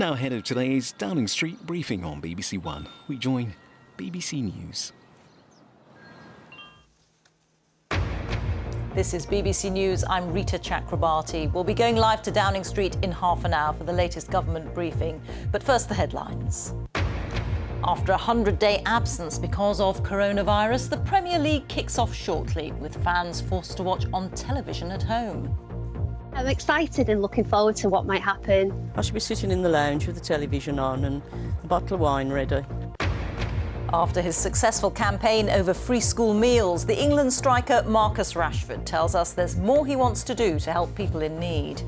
Now ahead of today's Downing Street briefing on BBC One, we join BBC News. This is BBC News. I'm Rita Chakrabarti. We'll be going live to Downing Street in half an hour for the latest government briefing. But first, the headlines. After a 100-day absence because of coronavirus, the Premier League kicks off shortly, with fans forced to watch on television at home. I'm excited and looking forward to what might happen. I should be sitting in the lounge with the television on and a bottle of wine ready. After his successful campaign over free school meals, the England striker Marcus Rashford tells us there's more he wants to do to help people in need.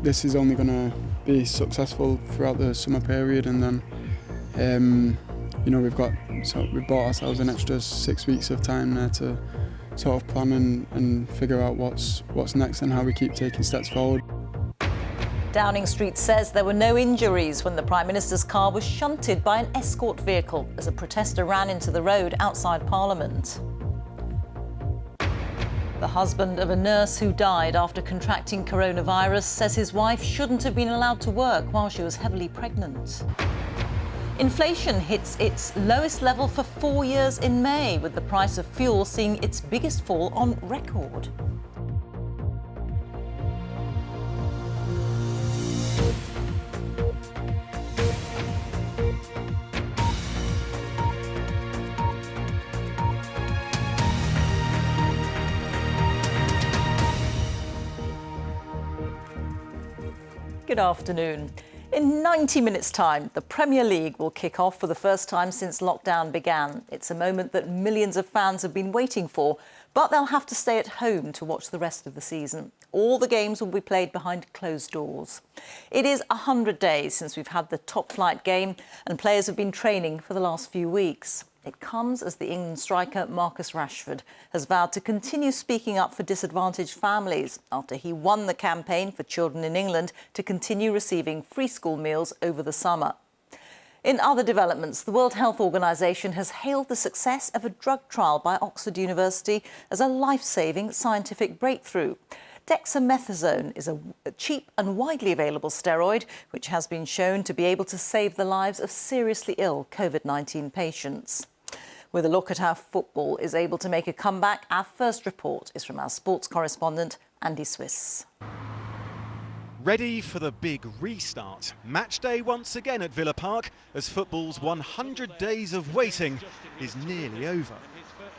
This is only going to be successful throughout the summer period, and then we've bought ourselves an extra 6 weeks of time there to sort of plan and figure out what's next and how we keep taking steps forward. Downing Street says there were no injuries when the Prime Minister's car was shunted by an escort vehicle as a protester ran into the road outside Parliament. The husband of a nurse who died after contracting coronavirus says his wife shouldn't have been allowed to work while she was heavily pregnant. Inflation hits its lowest level for 4 years in May, with the price of fuel seeing its biggest fall on record. Good afternoon. In 90 minutes' time, the Premier League will kick off for the first time since lockdown began. It's a moment that millions of fans have been waiting for, but they'll have to stay at home to watch the rest of the season. All the games will be played behind closed doors. It is 100 days since we've had the top-flight game, and players have been training for the last few weeks. It comes as the England striker Marcus Rashford has vowed to continue speaking up for disadvantaged families after he won the campaign for children in England to continue receiving free school meals over the summer. In other developments, the World Health Organization has hailed the success of a drug trial by Oxford University as a life-saving scientific breakthrough. Dexamethasone is a cheap and widely available steroid which has been shown to be able to save the lives of seriously ill COVID-19 patients. With a look at how football is able to make a comeback, our first report is from our sports correspondent, Andy Swiss. Ready for the big restart. Match day once again at Villa Park as football's 100 days of waiting is nearly over.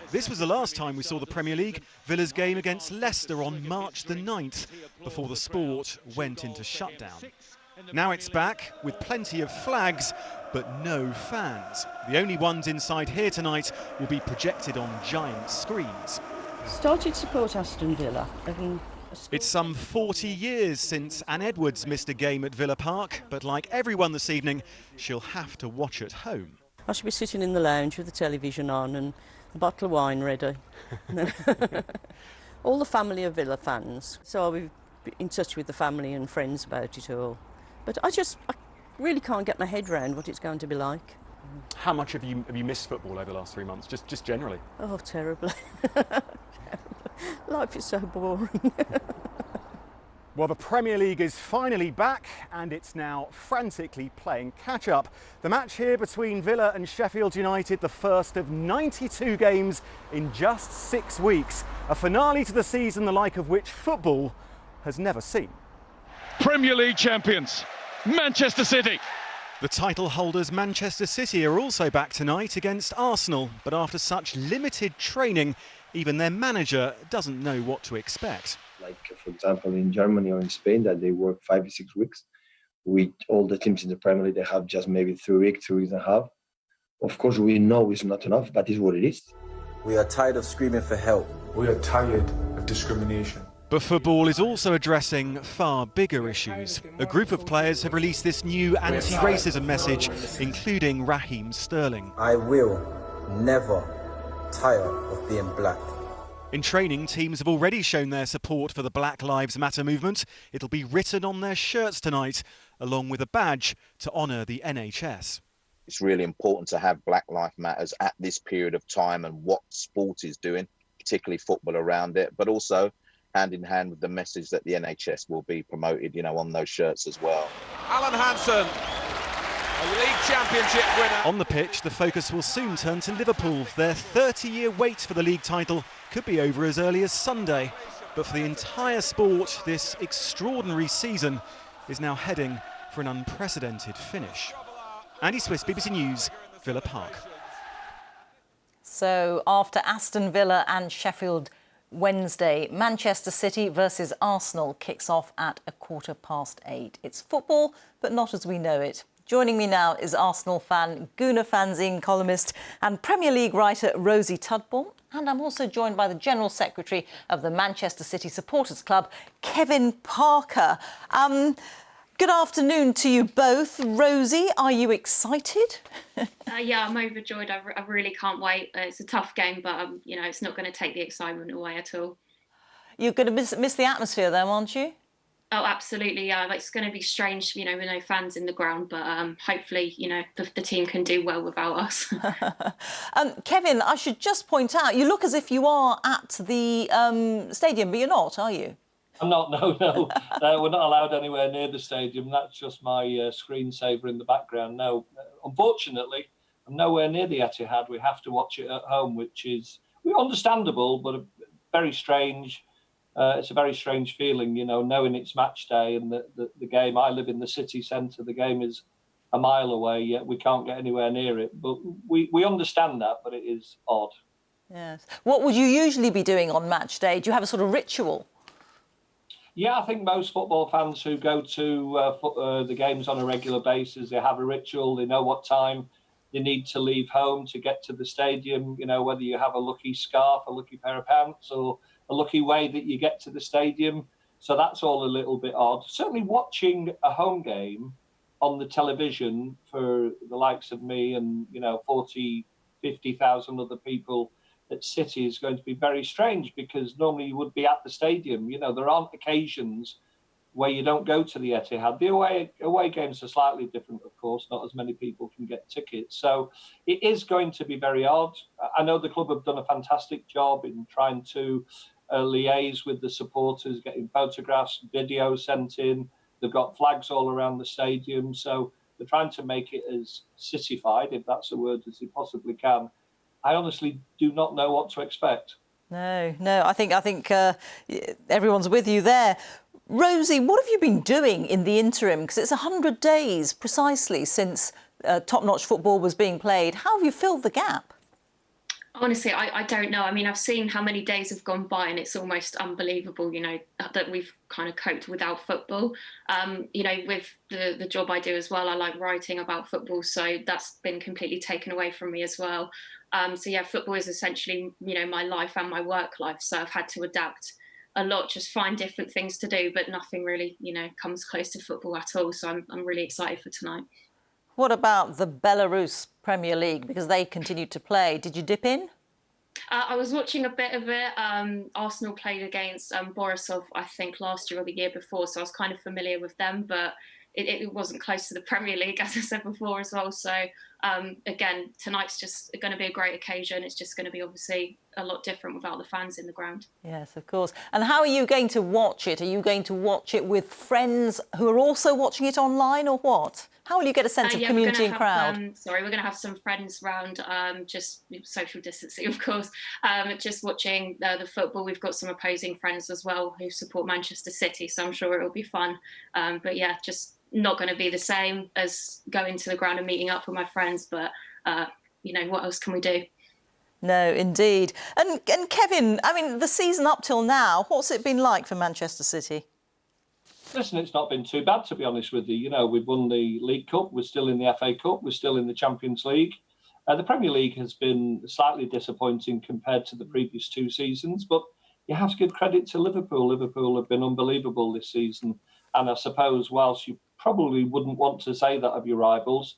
This was the last time we saw the Premier League, Villa's game against Leicester on March the 9th, before the sport went into shutdown. Now it's back with plenty of flags, but no fans. The only ones inside here tonight will be projected on giant screens. Started to support Aston Villa. It's some 40 years since Anne Edwards missed a game at Villa Park, but like everyone this evening, she'll have to watch at home. I should be sitting in the lounge with the television on and a bottle of wine ready. All the family are Villa fans, so I'll be in touch with the family and friends about it all. But I really can't get my head around what it's going to be like. How much have you missed football over the last 3 months, just generally? Oh, terribly. Life is so boring. Well, the Premier League is finally back and it's now frantically playing catch-up. The match here between Villa and Sheffield United, the first of 92 games in just 6 weeks. A finale to the season the like of which football has never seen. Premier League champions, Manchester City. The title holders Manchester City are also back tonight against Arsenal, but after such limited training, even their manager doesn't know what to expect. Like, for example, in Germany or in Spain, that they work 5 to 6 weeks. With all the teams in the Premier League, they have just maybe 3 weeks and a half. Of course, we know it's not enough, but it's what it is. We are tired of screaming for help. We are tired of discrimination. But football is also addressing far bigger issues. A group of players have released this new anti-racism message, including Raheem Sterling. I will never tire of being black. In training, teams have already shown their support for the Black Lives Matter movement. It'll be written on their shirts tonight, along with a badge to honour the NHS. It's really important to have Black Lives Matters at this period of time and what sport is doing, particularly football around it, but also hand in hand with the message that the NHS will be promoted, on those shirts as well. Alan Hansen A league championship winner. On the pitch, the focus will soon turn to Liverpool. Their 30-year wait for the league title could be over as early as Sunday. But for the entire sport, this extraordinary season is now heading for an unprecedented finish. Andy Swiss, BBC News, Villa Park. So after Aston Villa and Sheffield Wednesday, Manchester City versus Arsenal kicks off at 8:15. It's football, but not as we know it. Joining me now is Arsenal fan, Guna Fanzine columnist and Premier League writer Rosie Tudborne. And I'm also joined by the General Secretary of the Manchester City Supporters Club, Kevin Parker. Good afternoon to you both. Rosie, are you excited? Yeah, I'm overjoyed. I really can't wait. It's a tough game, but you know, it's not going to take the excitement away at all. You're going to miss the atmosphere, though, aren't you? Oh, absolutely. Yeah, it's going to be strange, you know, with no fans in the ground, but hopefully, you know, the team can do well without us. Kevin, I should just point out, you look as if you are at the stadium, but you're not, are you? I'm not, no. We're not allowed anywhere near the stadium. That's just my screensaver in the background. No, unfortunately, I'm nowhere near the Etihad. We have to watch it at home, which is understandable, but very strange. It's a very strange feeling, you know, knowing it's match day and the game. I live in the city centre. The game is a mile away, yet we can't get anywhere near it. But we understand that, but it is odd. Yes. What would you usually be doing on match day? Do you have a sort of ritual? Yeah, I think most football fans who go to the games on a regular basis, they have a ritual. They know what time they need to leave home to get to the stadium. You know, whether you have a lucky scarf, a lucky pair of pants, or a lucky way that you get to the stadium. So that's all a little bit odd. Certainly watching a home game on the television for the likes of me and, you know, 40, 50,000 other people at City is going to be very strange, because normally you would be at the stadium. You know, there aren't occasions where you don't go to the Etihad. The away games are slightly different, of course. Not as many people can get tickets. So it is going to be very odd. I know the club have done a fantastic job in trying to liaise with the supporters, getting photographs, videos sent in. They've got flags all around the stadium. So they're trying to make it as Cityfied, if that's a word, as they possibly can. I honestly do not know what to expect. No, I think everyone's with you there. Rosie, what have you been doing in the interim? Because it's 100 days precisely since top-notch football was being played. How have you filled the gap? Honestly, I don't know. I mean, I've seen how many days have gone by and it's almost unbelievable, you know, that we've kind of coped without football. You know, with the job I do as well, I like writing about football. So that's been completely taken away from me as well. So yeah, football is essentially, you know, my life and my work life. So I've had to adapt a lot, just find different things to do, but nothing really, you know, comes close to football at all. So I'm really excited for tonight. What about the Belarus Premier League? Because they continued to play. Did you dip in? I was watching a bit of it. Arsenal played against Borisov, I think, last year or the year before. So I was kind of familiar with them, but it wasn't close to the Premier League, as I said before as well. So again, tonight's just going to be a great occasion. It's just going to be obviously a lot different without the fans in the ground. Yes, of course. And how are you going to watch it? Are you going to watch it with friends who are also watching it online, or what? How will you get a sense of community and crowd? We're going to have some friends round, just social distancing, of course, just watching the football. We've got some opposing friends as well who support Manchester City, so I'm sure it'll be fun. But yeah, just not going to be the same as going to the ground and meeting up with my friends. But, you know, what else can we do? No, indeed. And Kevin, I mean, the season up till now, what's it been like for Manchester City? Listen, it's not been too bad, to be honest with you. You know, we've won the League Cup, we're still in the FA Cup, we're still in the Champions League. The Premier League has been slightly disappointing compared to the previous two seasons, but you have to give credit to Liverpool. Liverpool have been unbelievable this season. And I suppose, whilst you probably wouldn't want to say that of your rivals,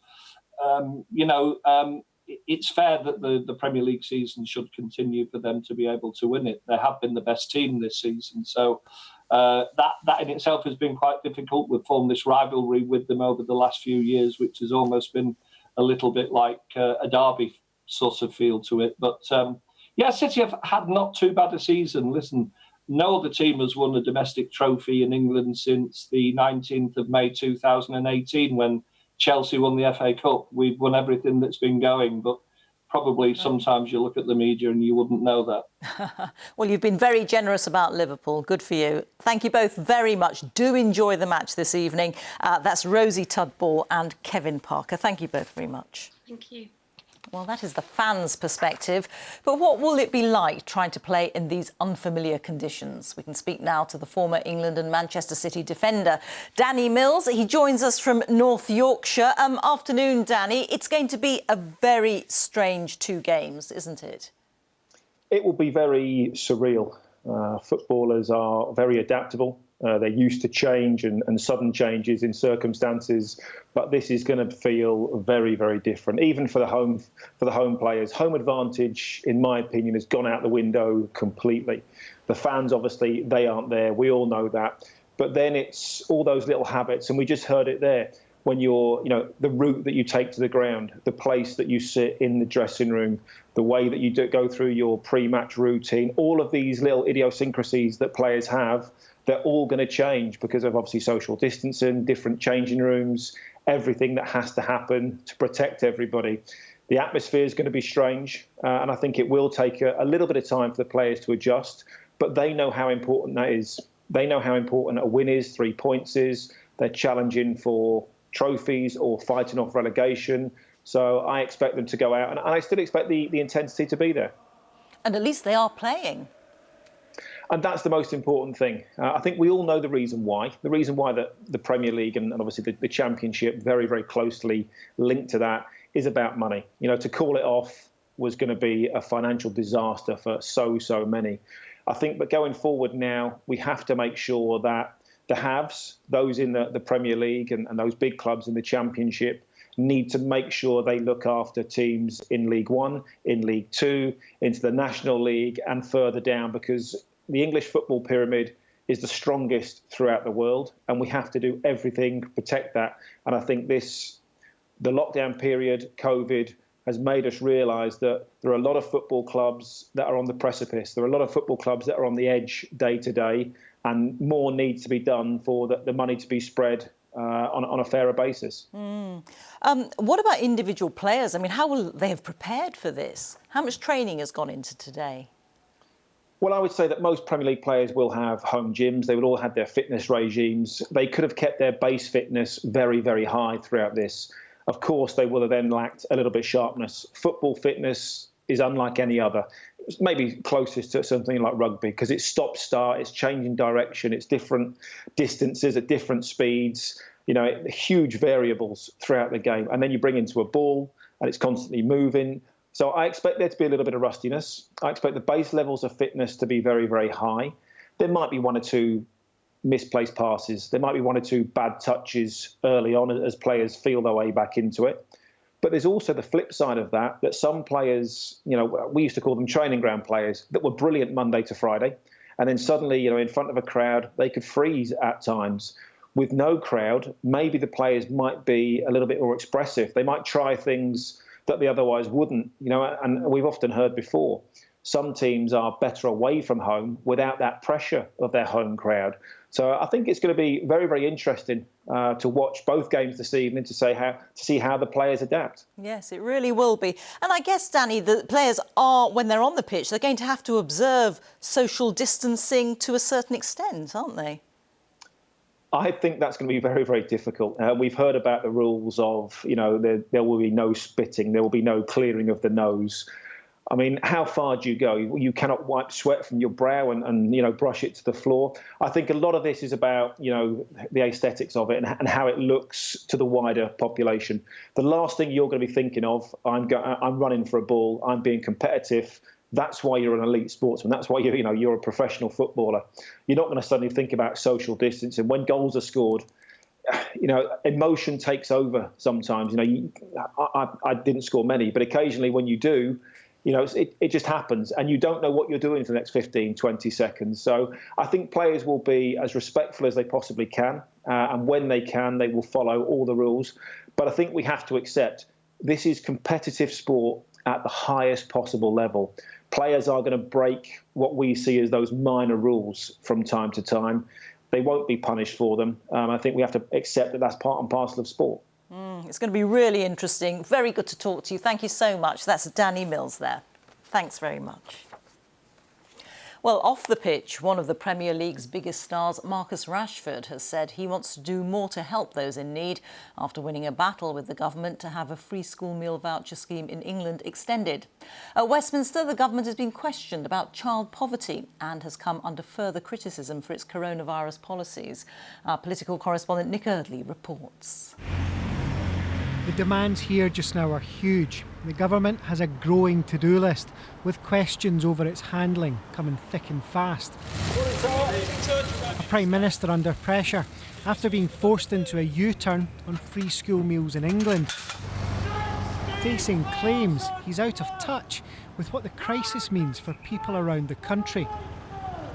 it's fair that the Premier League season should continue for them to be able to win it. They have been the best team this season. So that in itself has been quite difficult. We've formed this rivalry with them over the last few years, which has almost been a little bit like a derby sort of feel to it. But City have had not too bad a season. Listen, no other team has won a domestic trophy in England since the 19th of May 2018, when Chelsea won the FA Cup. We've won everything that's been going, but probably sometimes you look at the media and you wouldn't know that. Well, you've been very generous about Liverpool. Good for you. Thank you both very much. Do enjoy the match this evening. That's Rosie Tudball and Kevin Parker. Thank you both very much. Thank you. Well, that is the fans' perspective. But what will it be like trying to play in these unfamiliar conditions? We can speak now to the former England and Manchester City defender, Danny Mills. He joins us from North Yorkshire. Afternoon, Danny. It's going to be a very strange 2 games, isn't it? It will be very surreal. Footballers are very adaptable. They're used to change and sudden changes in circumstances, but this is going to feel very, very different. Even for the home players, home advantage, in my opinion, has gone out the window completely. The fans, obviously, they aren't there. We all know that. But then it's all those little habits, and we just heard it there. When you're, the route that you take to the ground, the place that you sit in the dressing room, the way that you go through your pre-match routine, all of these little idiosyncrasies that players have, they're all going to change because of obviously social distancing, different changing rooms, everything that has to happen to protect everybody. The atmosphere is going to be strange, and I think it will take a little bit of time for the players to adjust, but they know how important that is. They know how important a win is, 3 points is. They're challenging for trophies or fighting off relegation. So I expect them to go out, and I still expect the intensity to be there. And at least they are playing. And that's the most important thing. I think we all know the reason why. The reason why the Premier League and obviously the Championship, very, very closely linked to that, is about money. To call it off was going to be a financial disaster for so many. I think, but going forward now, we have to make sure that the haves, those in the Premier League and those big clubs in the Championship, need to make sure they look after teams in League One, in League Two, into the National League and further down, because the English football pyramid is the strongest throughout the world, and we have to do everything to protect that. And I think the lockdown period, COVID, has made us realise that there are a lot of football clubs that are on the precipice. There are a lot of football clubs that are on the edge day to day, and more needs to be done for the money to be spread on a fairer basis. What about individual players? I mean, how will they have prepared for this? How much training has gone into today? Well, I would say that most Premier League players will have home gyms. They would all have their fitness regimes. They could have kept their base fitness very, very high throughout this. Of course, they will have then lacked a little bit of sharpness. Football fitness is unlike any other. It's maybe closest to something like rugby because it's stop-start, it's changing direction, it's different distances at different speeds, huge variables throughout the game. And then you bring into a ball and it's constantly moving. So I expect there to be a little bit of rustiness. I expect the base levels of fitness to be very, very high. There might be 1 or 2 misplaced passes. There might be 1 or 2 bad touches early on as players feel their way back into it. But there's also the flip side of that some players, we used to call them training ground players, that were brilliant Monday to Friday. And then suddenly, in front of a crowd, they could freeze at times. With no crowd, maybe the players might be a little bit more expressive. They might try things that they otherwise wouldn't, and we've often heard before, some teams are better away from home without that pressure of their home crowd. So I think it's going to be very, very interesting to watch both games this evening to see how the players adapt. Yes, it really will be. And I guess, Danny, the players are, when they're on the pitch, they're going to have to observe social distancing to a certain extent, aren't they? I think that's going to be very, very difficult. We've heard about the rules of, there will be no spitting, there will be no clearing of the nose. I mean, how far do you go? You cannot wipe sweat from your brow and brush it to the floor. I think a lot of this is about, the aesthetics of it and how it looks to the wider population. The last thing you're going to be thinking of, I'm running for a ball, I'm being competitive. That's why you're an elite sportsman. That's why you're a professional footballer. You're not going to suddenly think about social distancing. When goals are scored, emotion takes over sometimes. I didn't score many, but occasionally when you do, it just happens and you don't know what you're doing for the next 15, 20 seconds. So I think players will be as respectful as they possibly can. And when they can, they will follow all the rules. But I think we have to accept this is competitive sport at the highest possible level. Players are going to break what we see as those minor rules from time to time. They won't be punished for them. I think we have to accept that that's part and parcel of sport. It's going to be really interesting. Very good to talk to you. Thank you so much. That's Danny Mills there. Thanks very much. Well, off the pitch, one of the Premier League's biggest stars, Marcus Rashford, has said he wants to do more to help those in need after winning a battle with the government to have a free school meal voucher scheme in England extended. At Westminster, the government has been questioned about child poverty and has come under further criticism for its coronavirus policies. Our political correspondent Nick Eardley reports. The demands here just now are huge. The government has a growing to-do list, with questions over its handling coming thick and fast. A Prime Minister under pressure after being forced into a U-turn on free school meals in England. Facing claims he's out of touch with what the crisis means for people around the country.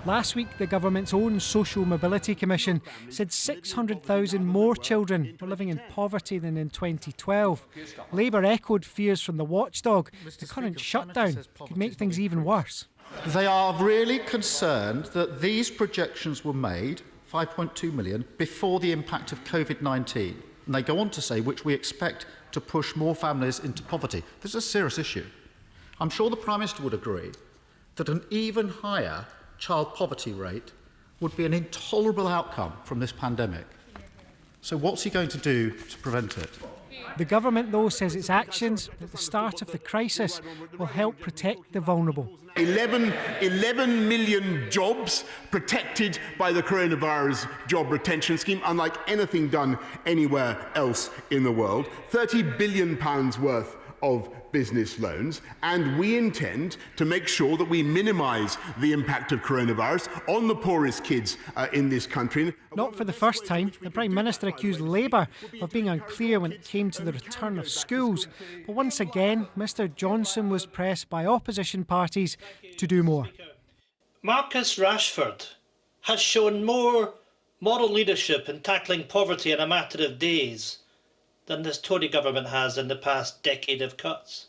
Last week, the government's own Social Mobility Commission said 600,000 more children were living in poverty than in 2012. Labour echoed fears from the watchdog the current shutdown could make things even worse. They are really concerned that these projections were made, 5.2 million, before the impact of COVID-19. And they go on to say, which we expect to push more families into poverty. This is a serious issue. I'm sure the Prime Minister would agree that an even higher child poverty rate would be an intolerable outcome from this pandemic. So what's he going to do to prevent it? The government, though, says its actions at the start of the crisis will help protect the vulnerable. 11 million jobs protected by the coronavirus job retention scheme, unlike anything done anywhere else in the world. £30 billion worth of business loans, and we intend to make sure that we minimise the impact of coronavirus on the poorest kids in this country. Not for the first time, the Prime Minister accused Labour of being unclear when it came to the return of schools. But once again, Mr Johnson was pressed by opposition parties to do more. Marcus Rashford has shown more moral leadership in tackling poverty in a matter of days than this Tory government has in the past decade of cuts.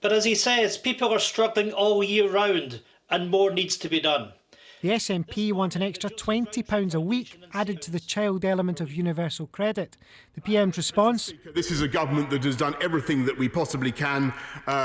But as he says, people are struggling all year round and more needs to be done. The SNP want an extra £20 a week added to the child element of universal credit. The PM's response? This is a government that has done everything that we possibly can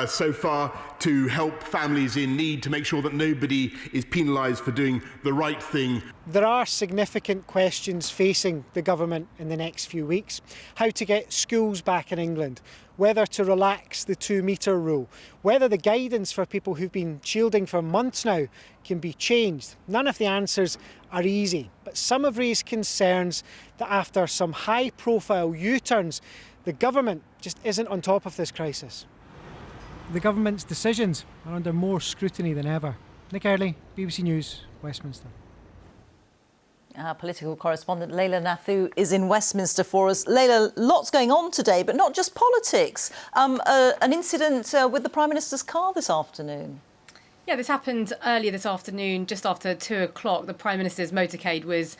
so far to help families in need, to make sure that nobody is penalised for doing the right thing. There are significant questions facing the government in the next few weeks. How to get schools back in England, whether to relax the 2-metre rule, whether the guidance for people who've been shielding for months now can be changed. None of the answers are easy, but some have raised concerns that after some high-profile U-turns, the government just isn't on top of this crisis. The government's decisions are under more scrutiny than ever. Nick Eardley, BBC News, Westminster. Our political correspondent Leila Nathu is in Westminster for us. Leila, lots going on today, but not just politics. An incident with the Prime Minister's car this afternoon. Yeah, this happened earlier this afternoon, just after 2 o'clock. The Prime Minister's motorcade was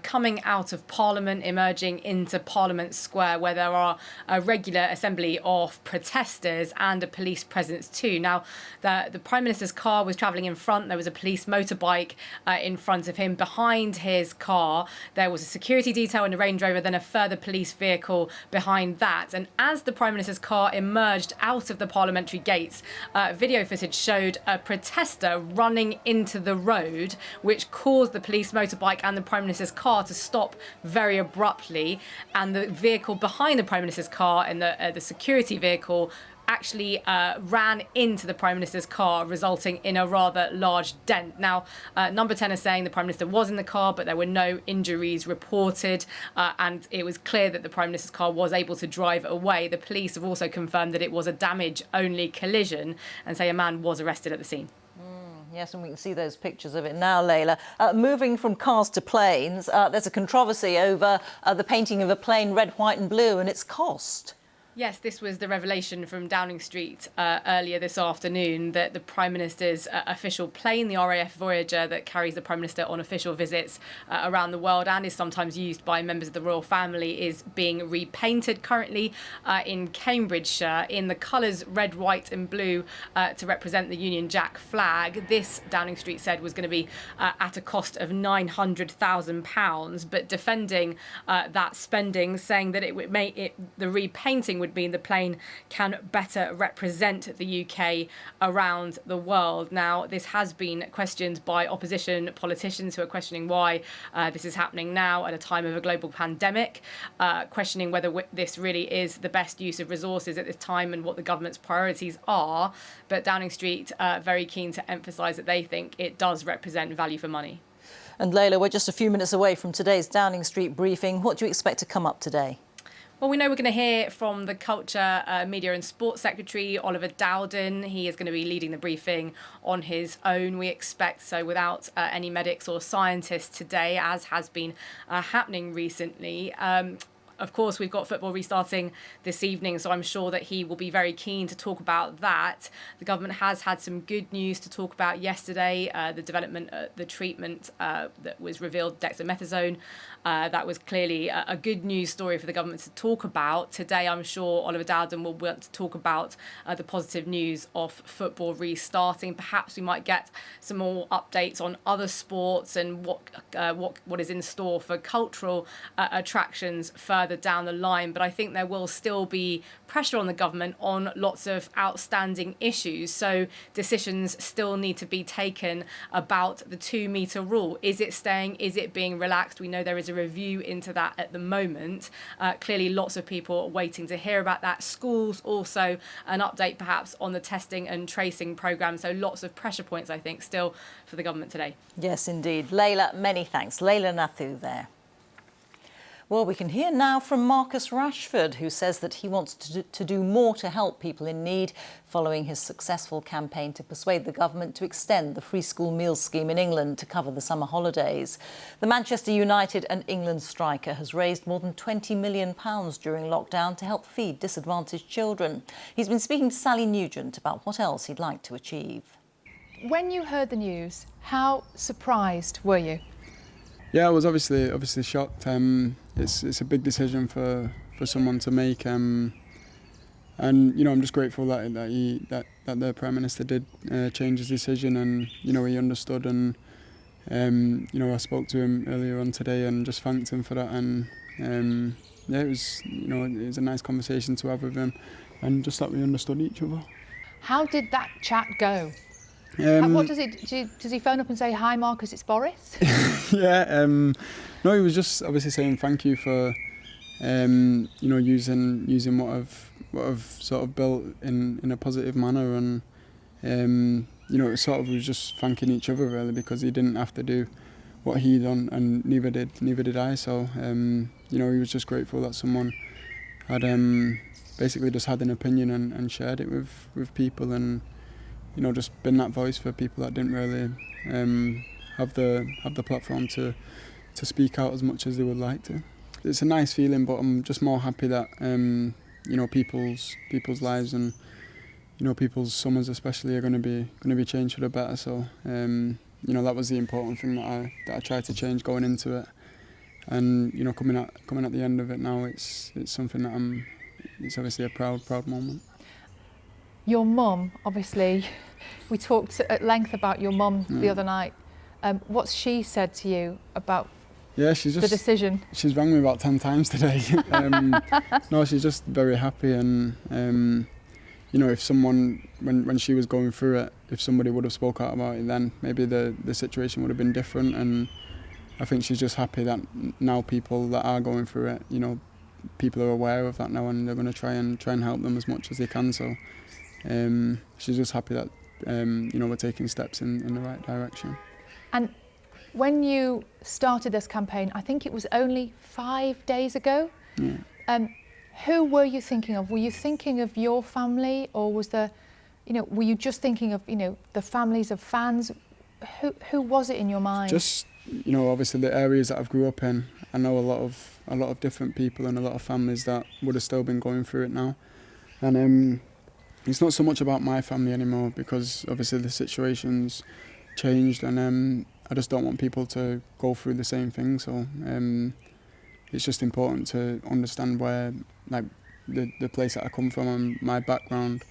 coming out of Parliament, emerging into Parliament Square, where there are a regular assembly of protesters and a police presence too. Now, the Prime Minister's car was travelling in front. There was a police motorbike in front of him. Behind his car, there was a security detail and a Range Rover, then a further police vehicle behind that. And as the Prime Minister's car emerged out of the parliamentary gates, video footage showed a protester running into the road, which caused the police motorbike and the Prime Minister's car to stop very abruptly. And the vehicle behind the Prime Minister's car and the security vehicle actually ran into the Prime Minister's car, resulting in a rather large dent. Now, Number 10 is saying the Prime Minister was in the car, but there were no injuries reported, and it was clear that the Prime Minister's car was able to drive away. The police have also confirmed that it was a damage-only collision and say a man was arrested at the scene. Yes, and we can see those pictures of it now, Leila. Moving from cars to planes, there's a controversy over the painting of a plane red, white and blue and its cost. Yes, this was the revelation from Downing Street earlier this afternoon, that the Prime Minister's official plane, the RAF Voyager, that carries the Prime Minister on official visits around the world and is sometimes used by members of the royal family, is being repainted currently in Cambridgeshire in the colours red, white and blue to represent the Union Jack flag. This, Downing Street said, was going to be at a cost of £900,000, but defending that spending, saying that the repainting would mean the plane can better represent the UK around the world. Now, this has been questioned by opposition politicians who are questioning why this is happening now at a time of a global pandemic, questioning whether this really is the best use of resources at this time and what the government's priorities are. But Downing Street very keen to emphasise that they think it does represent value for money. And Layla, we're just a few minutes away from today's Downing Street briefing. What do you expect to come up today? Well, we know we're going to hear from the Culture, Media and Sports Secretary, Oliver Dowden. He is going to be leading the briefing on his own, we expect, so without any medics or scientists today, as has been happening recently. Of course, we've got football restarting this evening, so I'm sure that he will be very keen to talk about that. The government has had some good news to talk about yesterday. The development, the treatment that was revealed, dexamethasone. That was clearly a good news story for the government to talk about. Today, I'm sure Oliver Dowden will want to talk about the positive news of football restarting. Perhaps we might get some more updates on other sports and what is in store for cultural attractions further down the line. But I think there will still be pressure on the government on lots of outstanding issues. So decisions still need to be taken about the 2-metre rule. Is it staying? Is it being relaxed? We know there is a review into that at the moment. Clearly, lots of people are waiting to hear about that. Schools also, an update perhaps on the testing and tracing programme. So lots of pressure points, I think, still for the government today. Yes, indeed. Layla, many thanks. Layla Nathu there. Well, we can hear now from Marcus Rashford, who says that he wants to do more to help people in need following his successful campaign to persuade the government to extend the free school meals scheme in England to cover the summer holidays. The Manchester United and England striker has raised more than £20 million during lockdown to help feed disadvantaged children. He's been speaking to Sally Nugent about what else he'd like to achieve. When you heard the news, how surprised were you? Yeah, I was obviously shocked. It's a big decision for someone to make, and you know, I'm just grateful that the Prime Minister did change his decision, and you know, he understood, and you know, I spoke to him earlier on today and just thanked him for that, and yeah, it was a nice conversation to have with him, and just that we understood each other. How did that chat go? What does he phone up and say, "Hi Marcus, it's Boris"? Yeah, no, he was just obviously saying thank you for you know, using what I've sort of built in a positive manner, and you know, it sort of was just thanking each other really, because he didn't have to do what he done, and neither did I. So you know, he was just grateful that someone had basically just had an opinion and shared it with people, and you know, just been that voice for people that didn't really have the platform to speak out as much as they would like to. It's a nice feeling, but I'm just more happy that you know, people's lives and you know, people's summers especially are going to be changed for the better. So you know, that was the important thing that I tried to change going into it, and you know, coming at the end of it now, it's something that it's obviously a proud moment. Your mum, obviously, we talked at length about your mum the other night. What's she said to you about the decision? She's rang me about 10 times today. No, she's just very happy, and you know, if someone, when she was going through it, if somebody would have spoke out about it, then maybe the situation would have been different. And I think she's just happy that now people that are going through it, you know, people are aware of that now, and they're going to try and help them as much as they can. So she's just happy that you know, we're taking steps in the right direction. And when you started this campaign, I think it was only 5 days ago. Yeah. Who were you thinking of? Were you thinking of your family, or was there, you know, were you just thinking of, you know, the families of fans? Who was it in your mind? Just, you know, obviously the areas that I've grew up in, I know a lot of different people and a lot of families that would have still been going through it now. And it's not so much about my family anymore, because obviously the situation's changed, and I just don't want people to go through the same thing. So it's just important to understand where, like, the place that I come from and my background,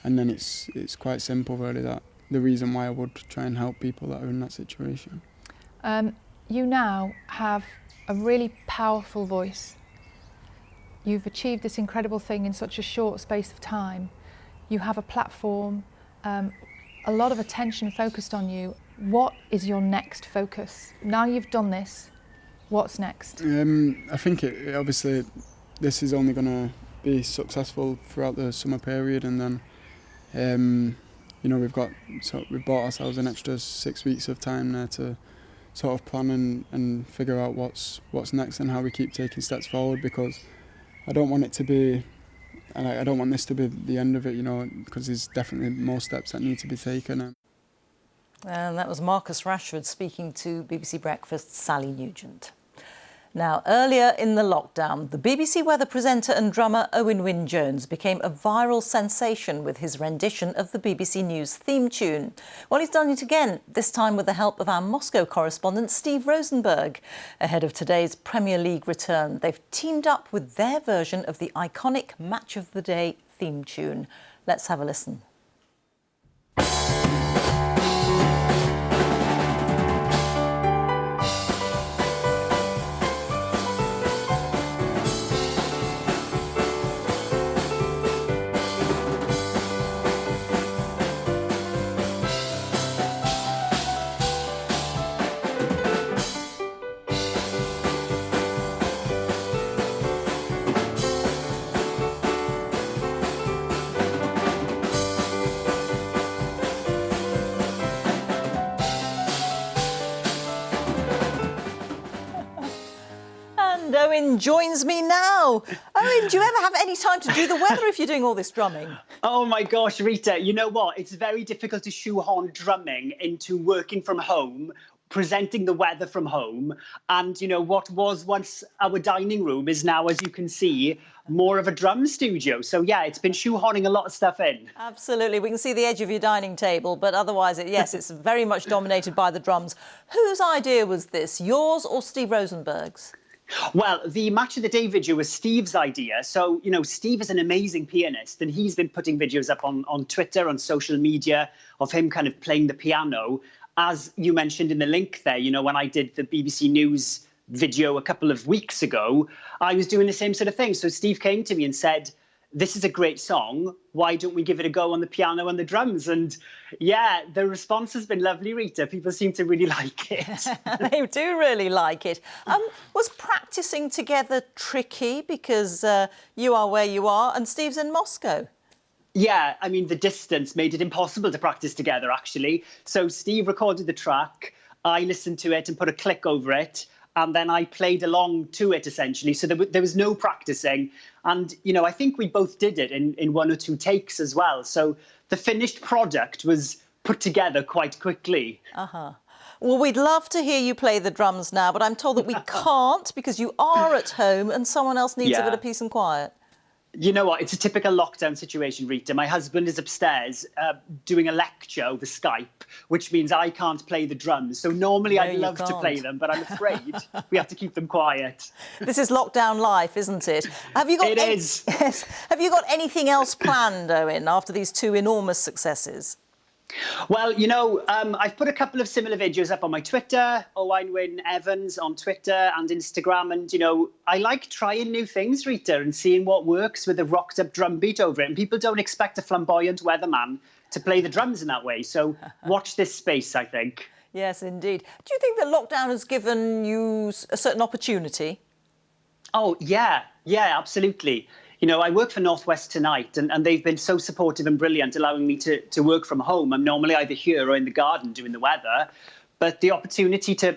and then it's quite simple really, that the reason why I would try and help people that are in that situation. You now have a really powerful voice. You've achieved this incredible thing in such a short space of time. You have a platform, a lot of attention focused on you. What is your next focus? Now you've done this, what's next? I think obviously this is only going to be successful throughout the summer period, and then we've bought ourselves an extra 6 weeks of time there to sort of plan and figure out what's next and how we keep taking steps forward, because I don't want it to be, I don't want this to be the end of it, because there's definitely more steps that need to be taken. And that was Marcus Rashford speaking to BBC Breakfast's Sally Nugent. Now, earlier in the lockdown, the BBC weather presenter and drummer Owen Wyn-Jones became a viral sensation with his rendition of the BBC News theme tune. Well, he's done it again, this time with the help of our Moscow correspondent Steve Rosenberg. Ahead of today's Premier League return, they've teamed up with their version of the iconic Match of the Day theme tune. Let's have a listen. Owen joins me now. Owen, do you ever have any time to do the weather if you're doing all this drumming? Oh my gosh, Rita, you know what? It's very difficult to shoehorn drumming into working from home, presenting the weather from home. And, what was once our dining room is now, as you can see, more of a drum studio. So, yeah, it's been shoehorning a lot of stuff in. Absolutely. We can see the edge of your dining table, but otherwise, yes, it's very much dominated by the drums. Whose idea was this, yours or Steve Rosenberg's? Well, the Match of the Day video was Steve's idea. So, Steve is an amazing pianist, and he's been putting videos up on Twitter, on social media, of him kind of playing the piano. As you mentioned in the link there, when I did the BBC News video a couple of weeks ago, I was doing the same sort of thing. So Steve came to me and said, this is a great song. Why don't we give it a go on the piano and the drums? And yeah, the response has been lovely, Rita. People seem to really like it. They do really like it. Was practicing together tricky because you are where you are and Steve's in Moscow? Yeah, I mean, the distance made it impossible to practice together, actually. So Steve recorded the track. I listened to it and put a click over it. And then I played along to it, essentially. So there was no practicing. And, I think we both did it in 1 or 2 takes as well. So the finished product was put together quite quickly. Uh-huh. Well, we'd love to hear you play the drums now, but I'm told that we can't because you are at home and someone else needs a bit of peace and quiet. You know what? It's a typical lockdown situation, Rita. My husband is upstairs doing a lecture over Skype, which means I can't play the drums. So normally I'd love to play them, but I'm afraid we have to keep them quiet. This is lockdown life, isn't it? It is. Yes. Have you got anything else planned, Owen, after these 2 enormous successes? Well, I've put a couple of similar videos up on my Twitter, Owain Wyn Evans on Twitter and Instagram. And, I like trying new things, Rita, and seeing what works with a rocked up drum beat over it. And people don't expect a flamboyant weatherman to play the drums in that way. So watch this space, I think. Yes, indeed. Do you think that lockdown has given you a certain opportunity? Oh, yeah, absolutely. I work for North West Tonight, and they've been so supportive and brilliant, allowing me to work from home. I'm normally either here or in the garden doing the weather. But the opportunity to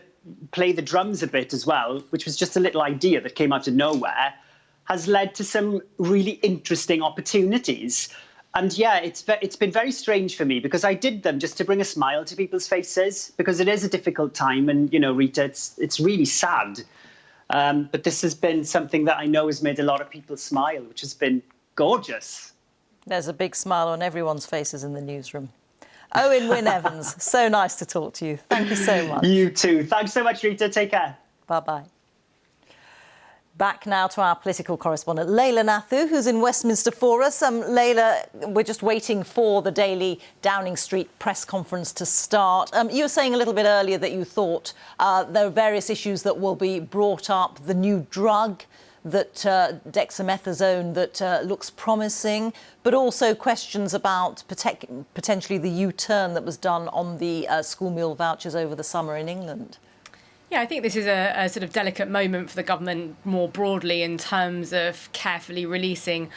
play the drums a bit as well, which was just a little idea that came out of nowhere, has led to some really interesting opportunities. And yeah, it's been very strange for me because I did them just to bring a smile to people's faces, because it is a difficult time. And, Rita, it's really sad But this has been something that I know has made a lot of people smile, which has been gorgeous. There's a big smile on everyone's faces in the newsroom. Owen Wynne-Evans, so nice to talk to you. Thank you so much. You too. Thanks so much, Rita. Take care. Bye-bye. Back now to our political correspondent, Layla Nathu, who's in Westminster for us. Layla, we're just waiting for the daily Downing Street press conference to start. You were saying a little bit earlier that you thought there are various issues that will be brought up, the new drug, that dexamethasone, that looks promising, but also questions about potentially the U-turn that was done on the school meal vouchers over the summer in England. Yeah, I think this is a sort of delicate moment for the government more broadly in terms of carefully releasing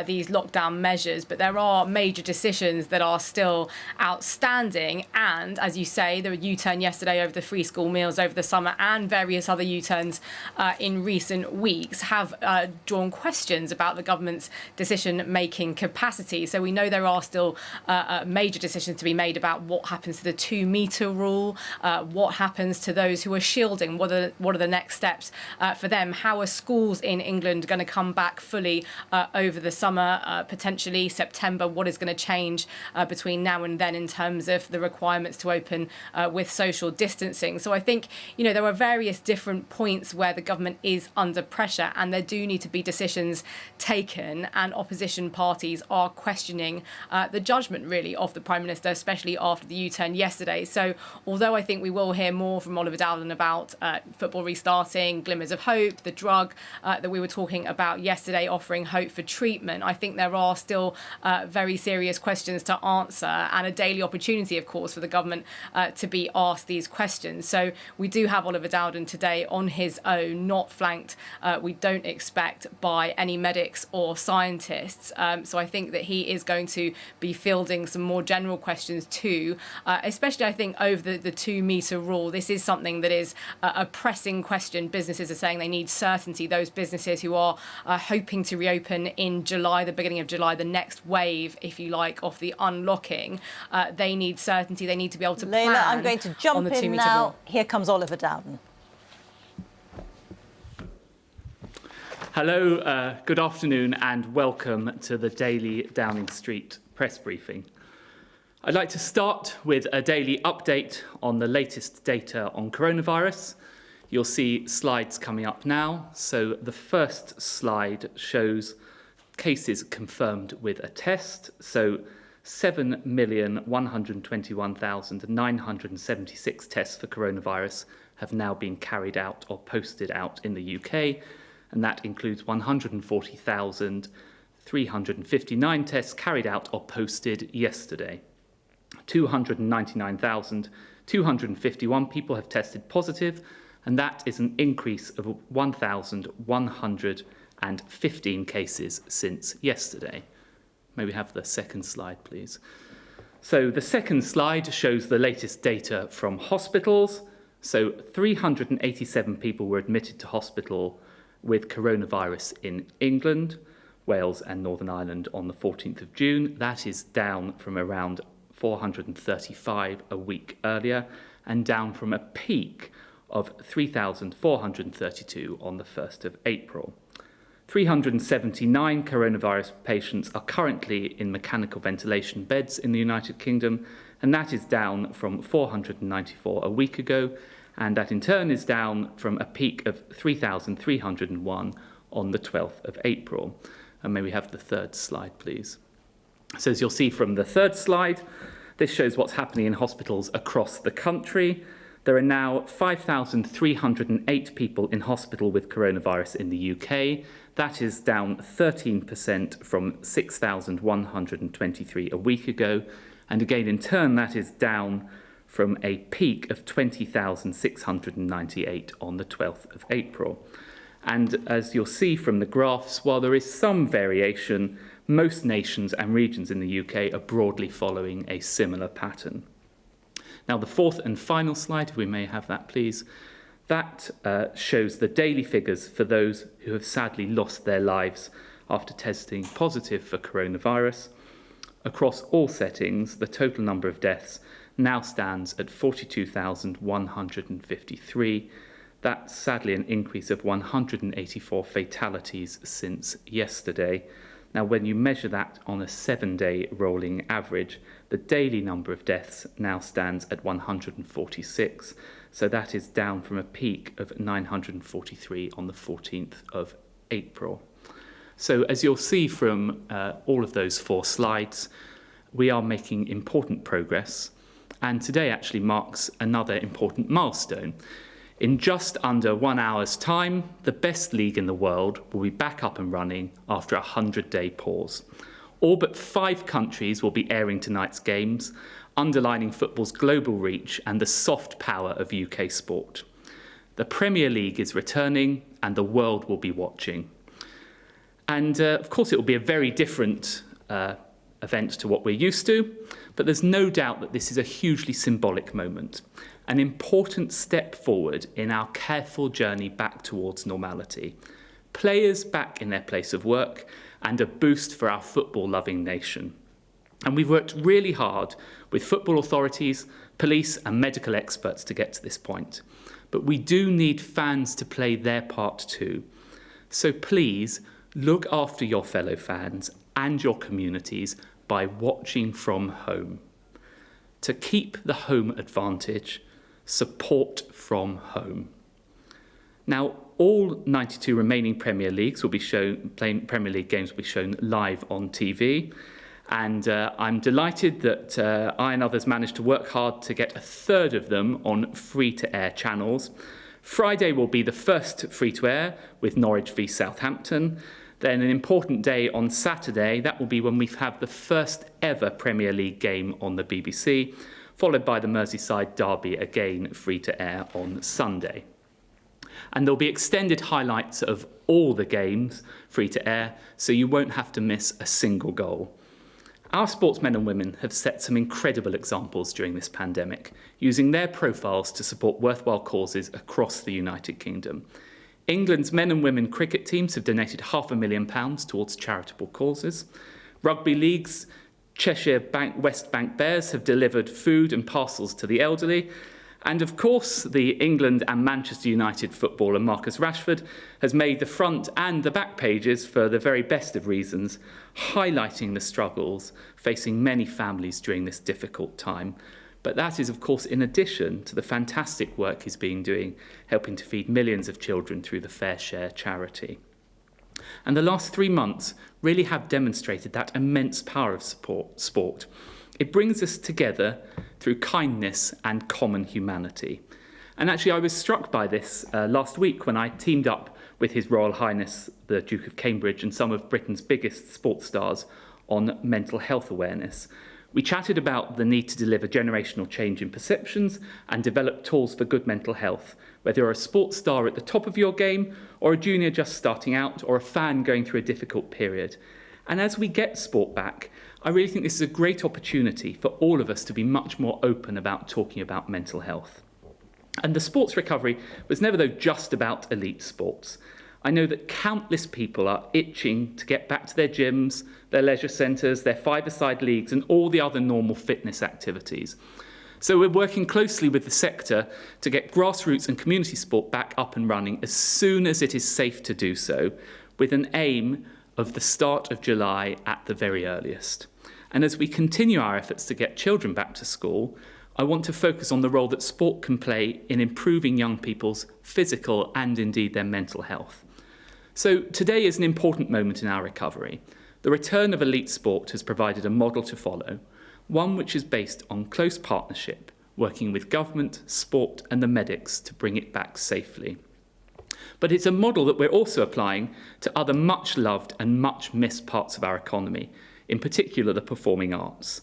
these lockdown measures. But there are major decisions that are still outstanding. And as you say, the U-turn yesterday over the free school meals over the summer and various other U-turns in recent weeks have drawn questions about the government's decision-making capacity. So we know there are still major decisions to be made about what happens to the 2-metre rule, what happens to those who are shielding, what are the next steps for them? How are schools in England going to come back fully over the summer, potentially September? What is going to change between now and then in terms of the requirements to open with social distancing? So I think, there are various different points where the government is under pressure, and there do need to be decisions taken, and opposition parties are questioning the judgment, really, of the Prime Minister, especially after the U-turn yesterday. So although I think we will hear more from Oliver Dowden about football restarting, glimmers of hope, the drug that we were talking about yesterday offering hope for treatment, I think there are still very serious questions to answer, and a daily opportunity, of course, for the government to be asked these questions. So we do have Oliver Dowden today on his own, not flanked, we don't expect, by any medics or scientists. So I think that he is going to be fielding some more general questions too, especially I think over the 2-metre rule. This is something that is a pressing question. Businesses are saying they need certainty. Those businesses who are hoping to reopen in July, the beginning of July, the next wave, if you like, of the unlocking, they need certainty. They need to be able to plan. Layla, I'm going to jump in now. Rule. Here comes Oliver Dowden. Hello, good afternoon, and welcome to the daily Downing Street press briefing. I'd like to start with a daily update on the latest data on coronavirus. You'll see slides coming up now. So the first slide shows cases confirmed with a test. So 7,121,976 tests for coronavirus have now been carried out or posted out in the UK, and that includes 140,359 tests carried out or posted yesterday. 299,251 people have tested positive, and that is an increase of 1,115 cases since yesterday. May we have the second slide, please? So the second slide shows the latest data from hospitals. So 387 people were admitted to hospital with coronavirus in England, Wales and Northern Ireland on the 14th of June. That is down from around 435 a week earlier, and down from a peak of 3,432 on the 1st of April. 379 coronavirus patients are currently in mechanical ventilation beds in the United Kingdom, and that is down from 494 a week ago, and that in turn is down from a peak of 3,301 on the 12th of April. And may we have the third slide, please? So as you'll see from the third slide, this shows what's happening in hospitals across the country. There are now 5,308 people in hospital with coronavirus in the UK. That is down 13% from 6,123 a week ago. And again, in turn, that is down from a peak of 20,698 on the 12th of April. And as you'll see from the graphs, while there is some variation, most nations and regions in the UK are broadly following a similar pattern. Now, the fourth and final slide, if we may have that, please, that shows the daily figures for those who have sadly lost their lives after testing positive for coronavirus. Across all settings, the total number of deaths now stands at 42,153. That's sadly an increase of 184 fatalities since yesterday. Now, when you measure that on a 7-day rolling average, the daily number of deaths now stands at 146. So that is down from a peak of 943 on the 14th of April. So as you'll see from all of those 4 slides, we are making important progress. And today actually marks another important milestone. In just under 1 hour's time, the best league in the world will be back up and running after a 100-day pause. All but 5 countries will be airing tonight's games, underlining football's global reach and the soft power of UK sport. The Premier League is returning and the world will be watching. And of course it will be a very different event to what we're used to, but there's no doubt that this is a hugely symbolic moment, an important step forward in our careful journey back towards normality. Players back in their place of work and a boost for our football-loving nation. And we've worked really hard with football authorities, police and medical experts to get to this point. But we do need fans to play their part too. So please look after your fellow fans and your communities by watching from home. To keep the home advantage, support from home. Now, all 92 remaining Premier Leagues will be shown, Premier League games will be shown live on TV. And I'm delighted that I and others managed to work hard to get a third of them on free-to-air channels. Friday will be the first free-to-air with Norwich v Southampton. Then an important day on Saturday, that will be when we have the first ever Premier League game on the BBC, followed by the Merseyside derby, again free-to-air on Sunday. And there'll be extended highlights of all the games free-to-air, so you won't have to miss a single goal. Our sportsmen and women have set some incredible examples during this pandemic, using their profiles to support worthwhile causes across the United Kingdom. England's men and women cricket teams have donated £500,000 towards charitable causes. Rugby league's Cheshire West Bank Bears have delivered food and parcels to the elderly. And of course, the England and Manchester United footballer Marcus Rashford has made the front and the back pages for the very best of reasons, highlighting the struggles facing many families during this difficult time. But that is, of course, in addition to the fantastic work he's been doing, helping to feed millions of children through the Fair Share charity. And the last 3 months really have demonstrated that immense power of sport. It brings us together through kindness and common humanity. And actually, I was struck by this last week when I teamed up with His Royal Highness, the Duke of Cambridge, and some of Britain's biggest sports stars on mental health awareness. We chatted about the need to deliver generational change in perceptions and develop tools for good mental health, whether you're a sports star at the top of your game, or a junior just starting out, or a fan going through a difficult period. And as we get sport back, I really think this is a great opportunity for all of us to be much more open about talking about mental health. And the sports recovery was never, though, just about elite sports. I know that countless people are itching to get back to their gyms, their leisure centres, their five-a-side leagues and all the other normal fitness activities. So we're working closely with the sector to get grassroots and community sport back up and running as soon as it is safe to do so, with an aim of the start of July at the very earliest. And as we continue our efforts to get children back to school, I want to focus on the role that sport can play in improving young people's physical and indeed their mental health. So today is an important moment in our recovery. The return of elite sport has provided a model to follow, one which is based on close partnership, working with government, sport and the medics to bring it back safely. But it's a model that we're also applying to other much loved and much missed parts of our economy, in particular the performing arts.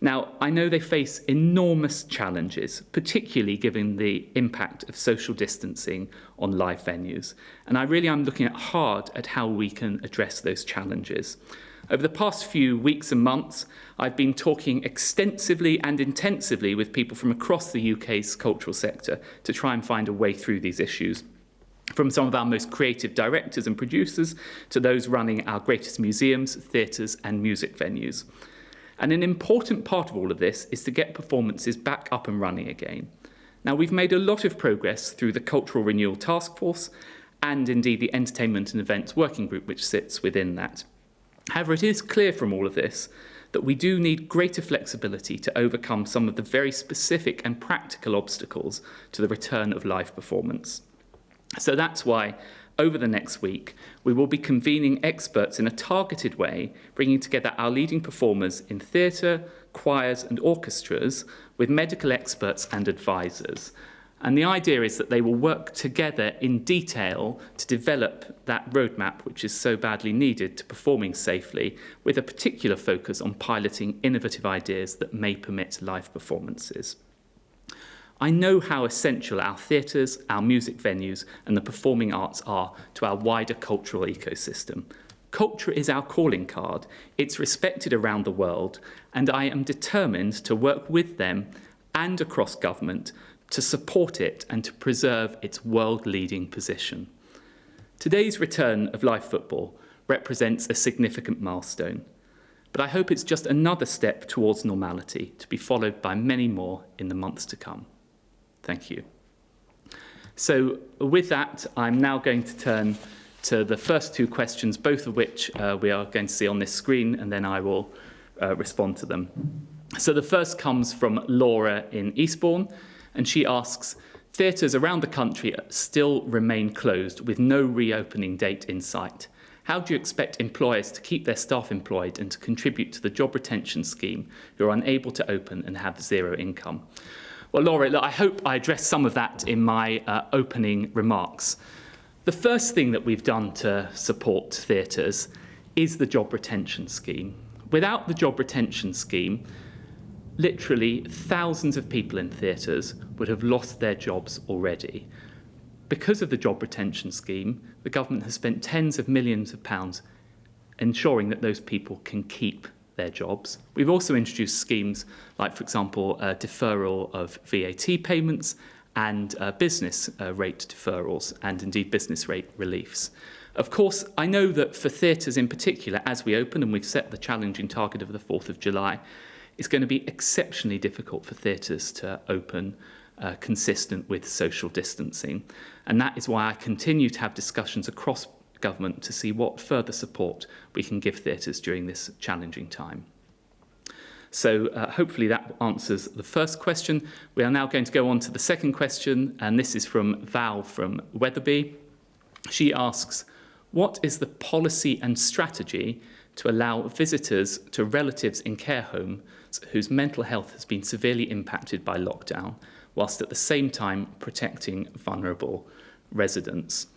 Now, I know they face enormous challenges, particularly given the impact of social distancing on live venues. And I really am looking hard at how we can address those challenges. Over the past few weeks and months, I've been talking extensively and intensively with people from across the UK's cultural sector to try and find a way through these issues. From some of our most creative directors and producers to those running our greatest museums, theatres and music venues. And an important part of all of this is to get performances back up and running again. Now, we've made a lot of progress through the Cultural Renewal Task Force and indeed the Entertainment and Events Working Group, which sits within that. However, it is clear from all of this that we do need greater flexibility to overcome some of the very specific and practical obstacles to the return of live performance. So that's why, over the next week, we will be convening experts in a targeted way, bringing together our leading performers in theatre, choirs and orchestras with medical experts and advisors. And the idea is that they will work together in detail to develop that roadmap which is so badly needed to performing safely, with a particular focus on piloting innovative ideas that may permit live performances. I know how essential our theatres, our music venues and the performing arts are to our wider cultural ecosystem. Culture is our calling card, it's respected around the world, and I am determined to work with them and across government to support it and to preserve its world-leading position. Today's return of live football represents a significant milestone, but I hope it's just another step towards normality, to be followed by many more in the months to come. Thank you. So with that, I'm now going to turn to the first two questions, both of which we are going to see on this screen, and then I will respond to them. So the first comes from Laura in Eastbourne, and she asks, theatres around the country still remain closed with no reopening date in sight. How do you expect employers to keep their staff employed and to contribute to the job retention scheme who are unable to open and have zero income? Well, Laura, look, I hope I addressed some of that in my opening remarks. The first thing that we've done to support theatres is the job retention scheme. Without the job retention scheme, literally thousands of people in theatres would have lost their jobs already. Because of the job retention scheme, the government has spent tens of millions of pounds ensuring that those people can keep their jobs. We've also introduced schemes like, for example, deferral of VAT payments and business rate deferrals and indeed business rate reliefs. Of course, I know that for theatres in particular, as we open, and we've set the challenging target of the 4th of July, it's going to be exceptionally difficult for theatres to open consistent with social distancing. And that is why I continue to have discussions across government to see what further support we can give theatres during this challenging time. So hopefully that answers the first question. We are now going to go on to the second question, and this is from Val from Wetherby. She asks, what is the policy and strategy to allow visitors to relatives in care homes whose mental health has been severely impacted by lockdown, whilst at the same time protecting vulnerable residents?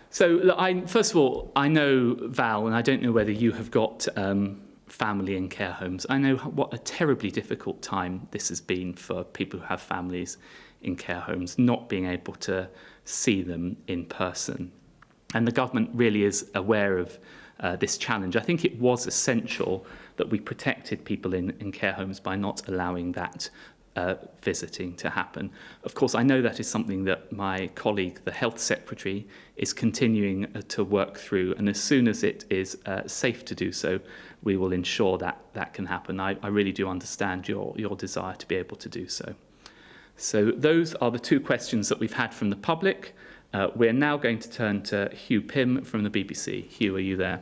So, first of all, I know, Val, and I don't know whether you have got family in care homes. I know what a terribly difficult time this has been for people who have families in care homes, not being able to see them in person. And the government really is aware of this challenge. I think it was essential that we protected people in care homes by not allowing that visiting to happen. Of course, I know that is something that my colleague, the Health Secretary, is continuing to work through, and as soon as it is safe to do so, we will ensure that that can happen. I really do understand your desire to be able to do so. So those are the two questions that we've had from the public. We're now going to turn to Hugh Pym from the BBC. Hugh, are you there?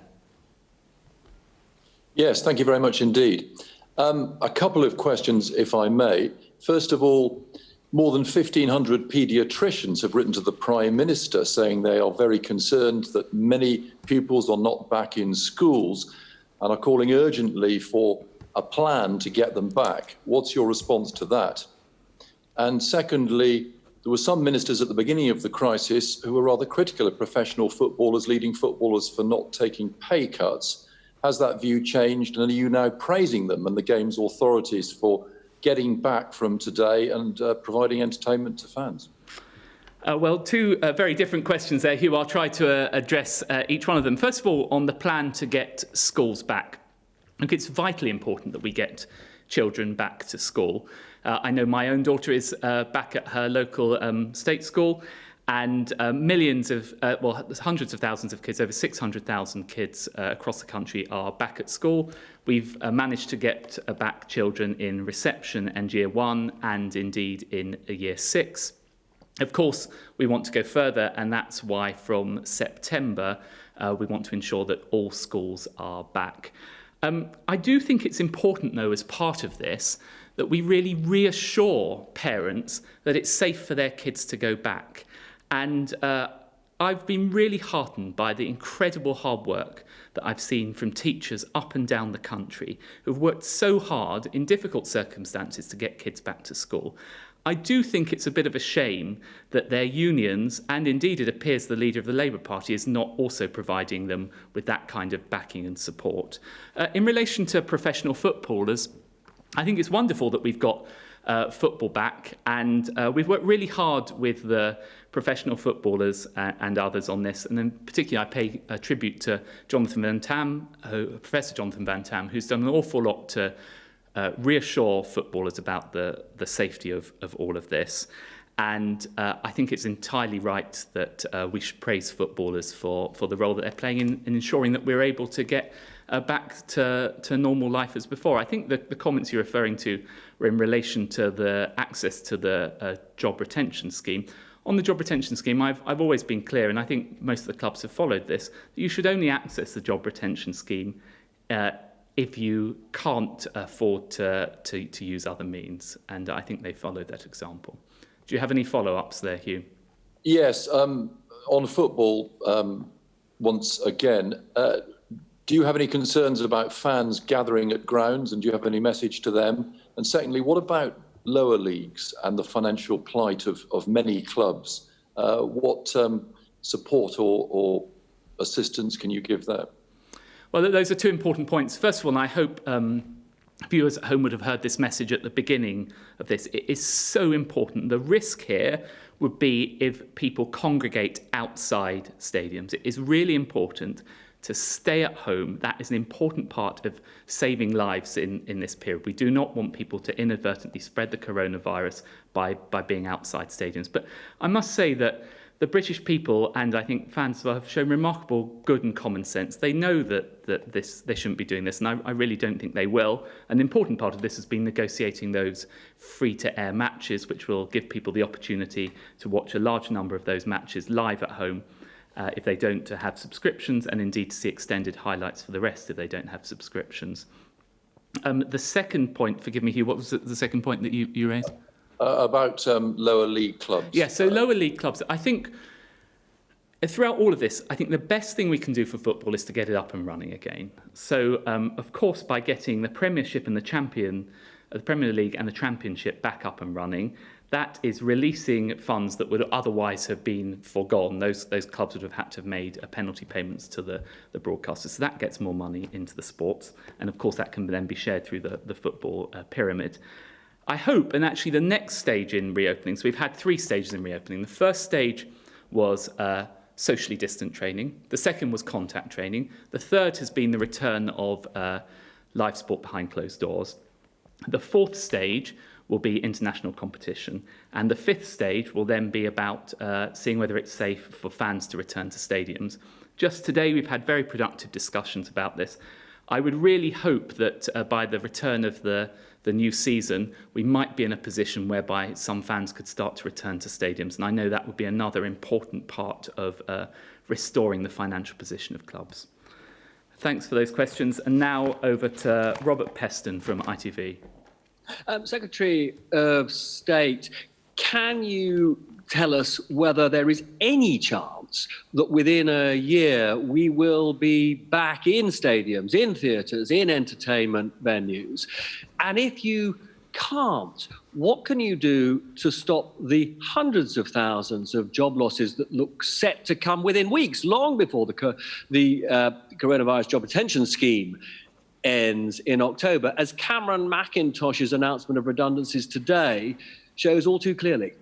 Yes, thank you very much indeed. A couple of questions, if I may. First of all, more than 1,500 paediatricians have written to the Prime Minister saying they are very concerned that many pupils are not back in schools and are calling urgently for a plan to get them back. What's your response to that? And secondly, there were some ministers at the beginning of the crisis who were rather critical of professional footballers, leading footballers for not taking pay cuts. Has that view changed, and are you now praising them and the Games authorities for getting back from today and providing entertainment to fans? Well, two very different questions there, Hugh. I'll try to address each one of them. First of all, on the plan to get schools back. Look, it's vitally important that we get children back to school. I know my own daughter is back at her local state school, And millions of, hundreds of thousands of kids, over 600,000 kids across the country are back at school. We've managed to get back children in reception and year 1 and indeed in year 6. Of course, we want to go further, and that's why from September we want to ensure that all schools are back. I do think it's important, though, as part of this, that we really reassure parents that it's safe for their kids to go back. And I've been really heartened by the incredible hard work that I've seen from teachers up and down the country who've worked so hard in difficult circumstances to get kids back to school. I do think it's a bit of a shame that their unions, and indeed it appears the leader of the Labour Party, is not also providing them with that kind of backing and support. In relation to professional footballers, I think it's wonderful that we've got football back, and we've worked really hard with the professional footballers and others on this, and then particularly I pay a tribute to Jonathan Van Tam, Professor Jonathan Van Tam, who's done an awful lot to reassure footballers about the safety of all of this. And I think it's entirely right that we should praise footballers for the role that they're playing in ensuring that we're able to get back to normal life as before. I think the comments you're referring to were in relation to the access to the job retention scheme. On the job retention scheme, I've always been clear, and I think most of the clubs have followed this, that you should only access the job retention scheme if you can't afford to use other means. And I think they followed that example. Do you have any follow-ups there, Hugh? Yes, on football, once again, do you have any concerns about fans gathering at grounds, and do you have any message to them? And secondly, what about lower leagues and the financial plight of many clubs? What support or assistance can you give there? Well, those are two important points. First of all, and I hope viewers at home would have heard this message at the beginning of this. It is so important. The risk here would be if people congregate outside stadiums. It is really important to stay at home. That is an important part of saving lives in this period. We do not want people to inadvertently spread the coronavirus by being outside stadiums. But I must say that the British people, and I think fans, have shown remarkable good and common sense. They know that they shouldn't be doing this, and I really don't think they will. An important part of this has been negotiating those free-to-air matches, which will give people the opportunity to watch a large number of those matches live at home if they don't have subscriptions, and indeed to see extended highlights for the rest if they don't have subscriptions. The second point, forgive me, Hugh, what was the second point that you raised? About lower league clubs. Yeah, so lower league clubs. I think throughout all of this, I think the best thing we can do for football is to get it up and running again. So, of course, by getting the Premiership and the Premier League and the Championship back up and running, that is releasing funds that would otherwise have been forgone. Those clubs would have had to have made penalty payments to the broadcasters. So that gets more money into the sports. And, of course, that can then be shared through the football pyramid. I hope, and actually the next stage in reopening, so we've had 3 stages in reopening. The first stage was socially distant training. The second was contact training. The third has been the return of live sport behind closed doors. The fourth stage will be international competition. And the fifth stage will then be about seeing whether it's safe for fans to return to stadiums. Just today, we've had very productive discussions about this. I would really hope that by the return of the new season, we might be in a position whereby some fans could start to return to stadiums. And I know that would be another important part of restoring the financial position of clubs. Thanks for those questions. And now over to Robert Peston from ITV. Secretary of State, can you tell us whether there is any chance that within a year we will be back in stadiums, in theatres, in entertainment venues? And if you can't, what can you do to stop the hundreds of thousands of job losses that look set to come within weeks, long before the coronavirus job retention scheme ends in October, as Cameron Mackintosh's announcement of redundancies today shows all too clearly?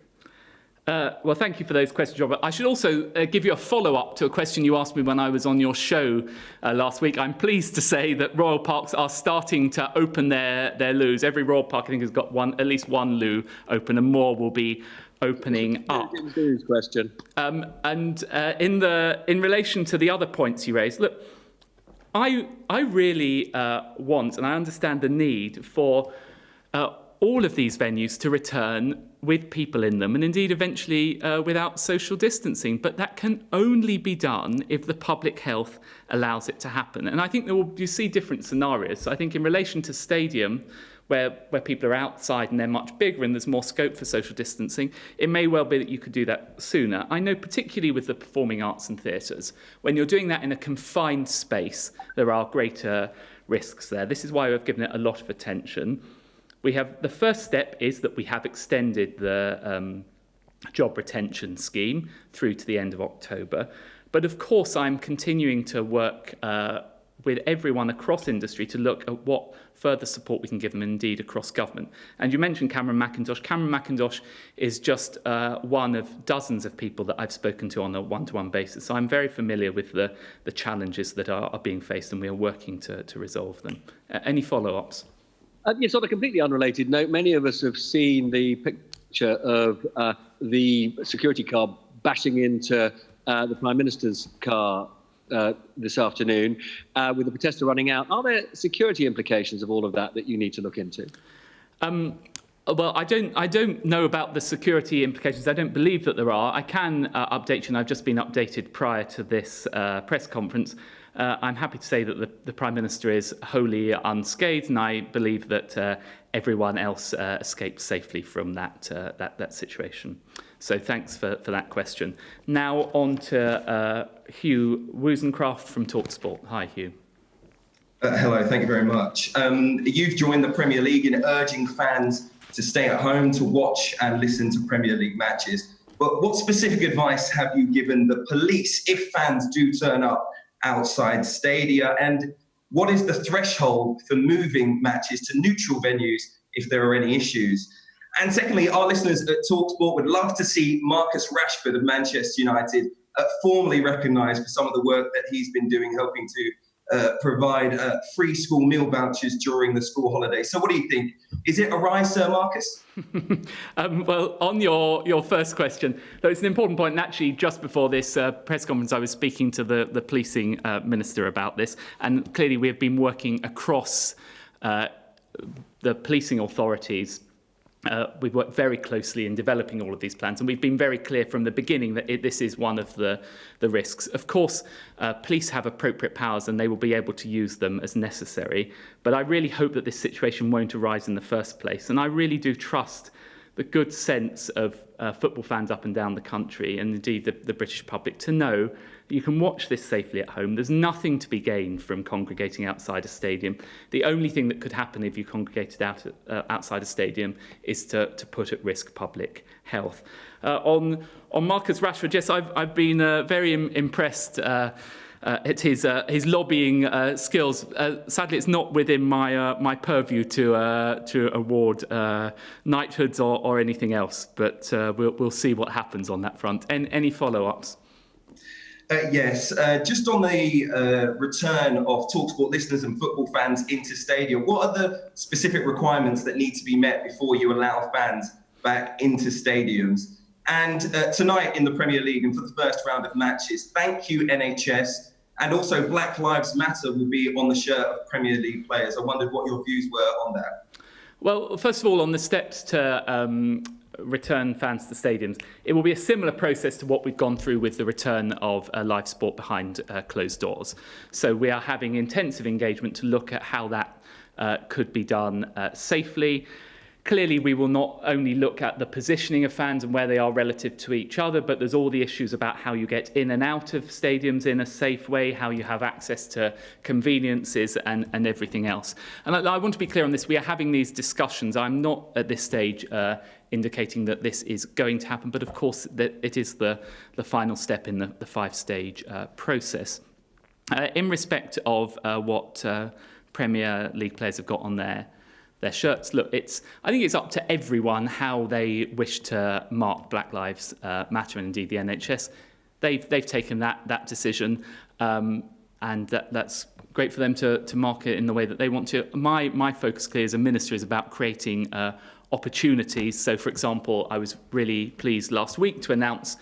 Well, thank you for those questions, Robert. I should also give you a follow-up to a question you asked me when I was on your show last week. I'm pleased to say that Royal Parks are starting to open their loos. Every Royal Park, I think, has got at least one loo open, and more will be opening up. Question. In relation to the other points you raised, look, I really want, and I understand the need for all of these venues to return with people in them, and indeed eventually without social distancing. But that can only be done if the public health allows it to happen. And I think you see different scenarios. So I think in relation to stadium, where people are outside and they're much bigger and there's more scope for social distancing, it may well be that you could do that sooner. I know particularly with the performing arts and theatres, when you're doing that in a confined space, there are greater risks there. This is why we've given it a lot of attention. The first step is that we have extended the job retention scheme through to the end of October. But of course, I'm continuing to work with everyone across industry to look at what further support we can give them, indeed, across government. And you mentioned Cameron Mackintosh. Cameron Mackintosh is just one of dozens of people that I've spoken to on a one-to-one basis. So I'm very familiar with the challenges that are being faced, and we are working to resolve them. Any follow-ups? Yes, on a completely unrelated note, many of us have seen the picture of the security car bashing into the Prime Minister's car this afternoon, with the protester running out. Are there security implications of all of that you need to look into? Well, I don't know about the security implications. I don't believe that there are. I can update you, and I've just been updated prior to this press conference. I'm happy to say that the Prime Minister is wholly unscathed, and I believe that everyone else escaped safely from that situation. So thanks for that question. Now on to Hugh Woozencraft from TalkSport. Hi, Hugh. Hello, thank you very much. You've joined the Premier League in urging fans to stay at home to watch and listen to Premier League matches. But what specific advice have you given the police if fans do turn up outside stadia? And what is the threshold for moving matches to neutral venues if there are any issues? And secondly, our listeners at TalkSport would love to see Marcus Rashford of Manchester United formally recognised for some of the work that he's been doing, helping to provide free school meal vouchers during the school holidays. So what do you think? Is it a rise, Sir Marcus? Well, on your first question, though, it's an important point. And actually, just before this press conference, I was speaking to the policing minister about this. And clearly, we have been working across the policing authorities. We've worked very closely in developing all of these plans, and we've been very clear from the beginning that this is one of the risks. Of course, police have appropriate powers and they will be able to use them as necessary, but I really hope that this situation won't arise in the first place, and I really do trust the good sense of football fans up and down the country, and indeed the British public, to know that you can watch this safely at home. There's nothing to be gained from congregating outside a stadium. The only thing that could happen if you congregated outside a stadium is to put at risk public health. On Marcus Rashford, yes, I've been very impressed at his lobbying skills. Sadly, it's not within my purview to award knighthoods or anything else, but we'll see what happens on that front. Any follow-ups? Yes, just on the return of TalkSport listeners and football fans into stadia, what are the specific requirements that need to be met before you allow fans back into stadiums? And tonight in the Premier League and for the first round of matches, thank you, NHS. And also Black Lives Matter will be on the shirt of Premier League players. I wondered what your views were on that. Well, first of all, on the steps to return fans to stadiums, it will be a similar process to what we've gone through with the return of live sport behind closed doors. So we are having intensive engagement to look at how that could be done safely. Clearly, we will not only look at the positioning of fans and where they are relative to each other, but there's all the issues about how you get in and out of stadiums in a safe way, how you have access to conveniences and everything else. And I want to be clear on this. We are having these discussions. I'm not at this stage indicating that this is going to happen, but of course that it is the final step in the five-stage process. In respect of what Premier League players have got on their shirts, look, I think it's up to everyone how they wish to mark Black Lives Matter, and indeed the NHS. They've taken that decision, and that's great for them to mark it in the way that they want to. My focus, clearly, as a minister, is about creating opportunities. So, for example, I was really pleased last week to announce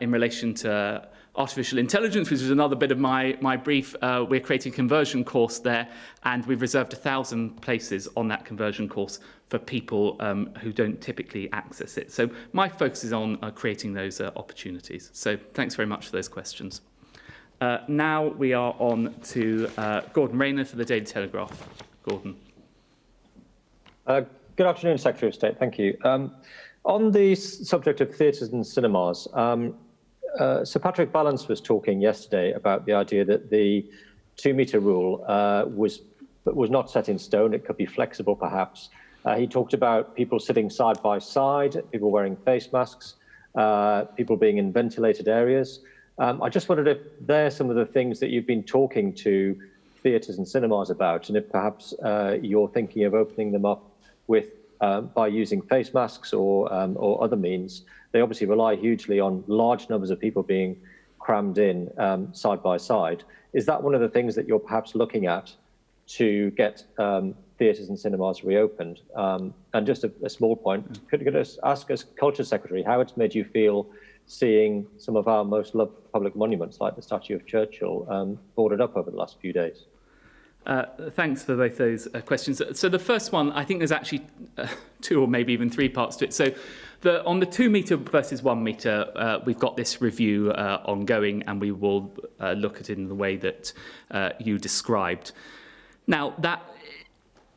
in relation to artificial intelligence, which is another bit of my brief, we're creating a conversion course there, and we've reserved 1,000 places on that conversion course for people who don't typically access it. So my focus is on creating those opportunities. So thanks very much for those questions. Now we are on to Gordon Rayner for the Daily Telegraph. Gordon. Good afternoon, Secretary of State. Thank you. On the subject of theatres and cinemas, Sir Patrick Vallance was talking yesterday about the idea that the 2-metre rule was not set in stone. It could be flexible, perhaps. He talked about people sitting side by side, people wearing face masks, people being in ventilated areas. I just wondered if they're some of the things that you've been talking to theatres and cinemas about, and if perhaps you're thinking of opening them up with by using face masks or other means. They obviously rely hugely on large numbers of people being crammed in side by side. Is that one of the things that you're perhaps looking at to get theatres and cinemas reopened? And just a small point, could you ask as Culture Secretary how it's made you feel seeing some of our most loved public monuments, like the statue of Churchill, boarded up over the last few days? Thanks for both those questions. So the first one, I think there's actually 2 or maybe even 3 parts to it. So on the 2-metre versus 1 metre, we've got this review ongoing, and we will look at it in the way that you described. Now, that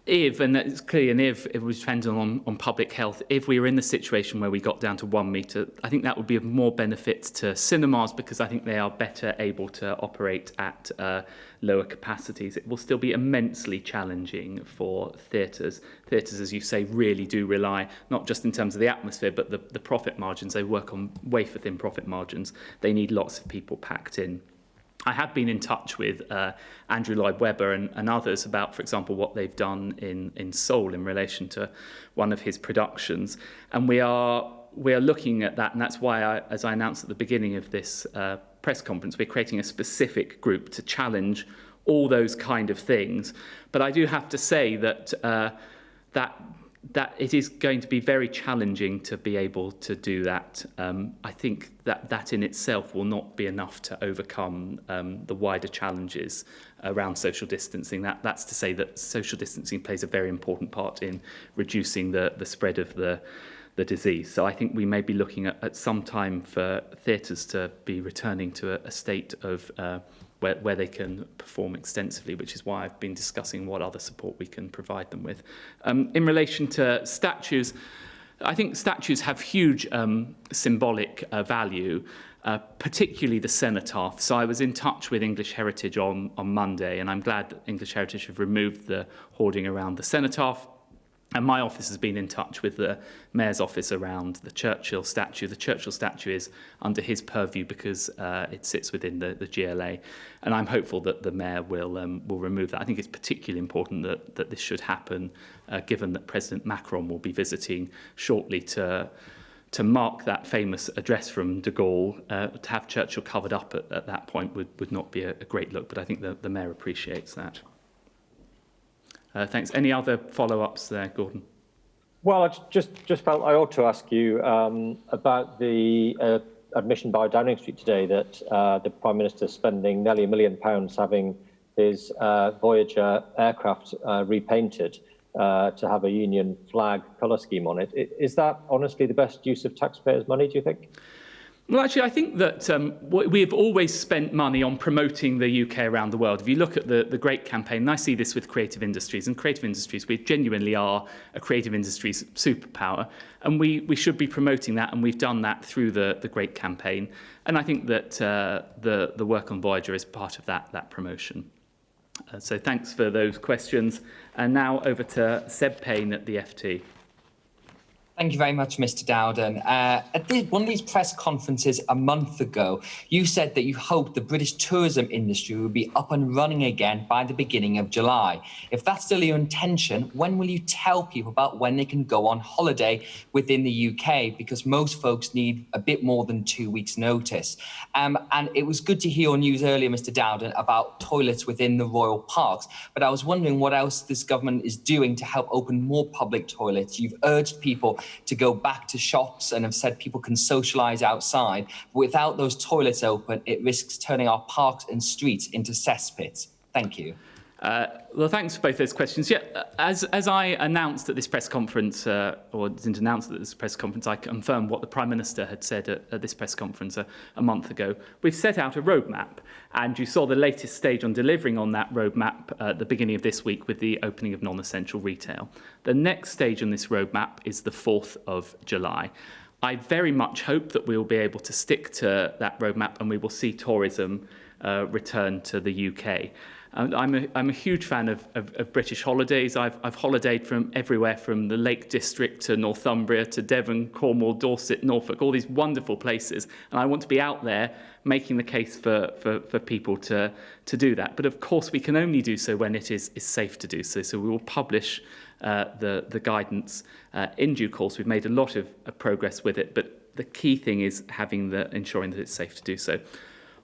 if, and that's clearly an if, it was dependent on public health, if we were in the situation where we got down to 1 metre, I think that would be of more benefit to cinemas, because I think they are better able to operate at lower capacities. It will still be immensely challenging for theatres. Theatres, as you say, really do rely, not just in terms of the atmosphere, but the profit margins. They work on wafer thin profit margins. They need lots of people packed in. I have been in touch with Andrew Lloyd Webber and others about, for example, what they've done in Seoul in relation to one of his productions. And we are looking at that, and that's why, as I announced at the beginning of this press conference, we're creating a specific group to challenge all those kind of things. But I do have to say that that it is going to be very challenging to be able to do that. I think that in itself will not be enough to overcome the wider challenges around social distancing. That's to say that social distancing plays a very important part in reducing the spread of the disease. So I think we may be looking at some time for theatres to be returning to a state of where they can perform extensively, which is why I've been discussing what other support we can provide them with. In relation to statues, I think statues have huge symbolic value, particularly the cenotaph. So I was in touch with English Heritage on Monday, and I'm glad that English Heritage have removed the hoarding around the cenotaph. And my office has been in touch with the Mayor's office around the Churchill statue. The Churchill statue is under his purview because it sits within the GLA. And I'm hopeful that the Mayor will remove that. I think it's particularly important that this should happen, given that President Macron will be visiting shortly to mark that famous address from de Gaulle. To have Churchill covered up at that point would not be a great look, but I think the Mayor appreciates that. Thanks. Any other follow-ups there, Gordon? Well, I just felt I ought to ask you about the admission by Downing Street today that the Prime Minister is spending nearly £1 million having his Voyager aircraft repainted to have a Union flag colour scheme on it. Is that honestly the best use of taxpayers' money, do you think? Well, actually, I think that we've always spent money on promoting the UK around the world. If you look at the Great Campaign, and I see this with creative industries, and creative industries, we genuinely are a creative industries superpower, and we should be promoting that, and we've done that through the Great Campaign. And I think that the work on Voyager is part of that promotion. So thanks for those questions. And now over to Seb Payne at the FT. Thank you very much, Mr. Dowden. At one of these press conferences a month ago, you said that you hoped the British tourism industry would be up and running again by the beginning of July. If that's still your intention, when will you tell people about when they can go on holiday within the UK? Because most folks need a bit more than 2 weeks' notice. And it was good to hear your news earlier, Mr. Dowden, about toilets within the royal parks. But I was wondering what else this government is doing to help open more public toilets. You've urged people to go back to shops and have said people can socialise outside. But without those toilets open, it risks turning our parks and streets into cesspits. Thank you. Well, thanks for both those questions. Yeah, as I announced at this press conference, or didn't announce at this press conference, I confirmed what the Prime Minister had said at this press conference a month ago. We've set out a roadmap, and you saw the latest stage on delivering on that roadmap at the beginning of this week with the opening of non-essential retail. The next stage on this roadmap is the 4th of July. I very much hope that we will be able to stick to that roadmap and we will see tourism return to the UK. I'm a huge fan of British holidays. I've holidayed from everywhere from the Lake District to Northumbria to Devon, Cornwall, Dorset, Norfolk, all these wonderful places. And I want to be out there making the case for people to do that. But of course, we can only do so when it is safe to do so. So we will publish the guidance in due course. We've made a lot of progress with it, but the key thing is ensuring that it's safe to do so.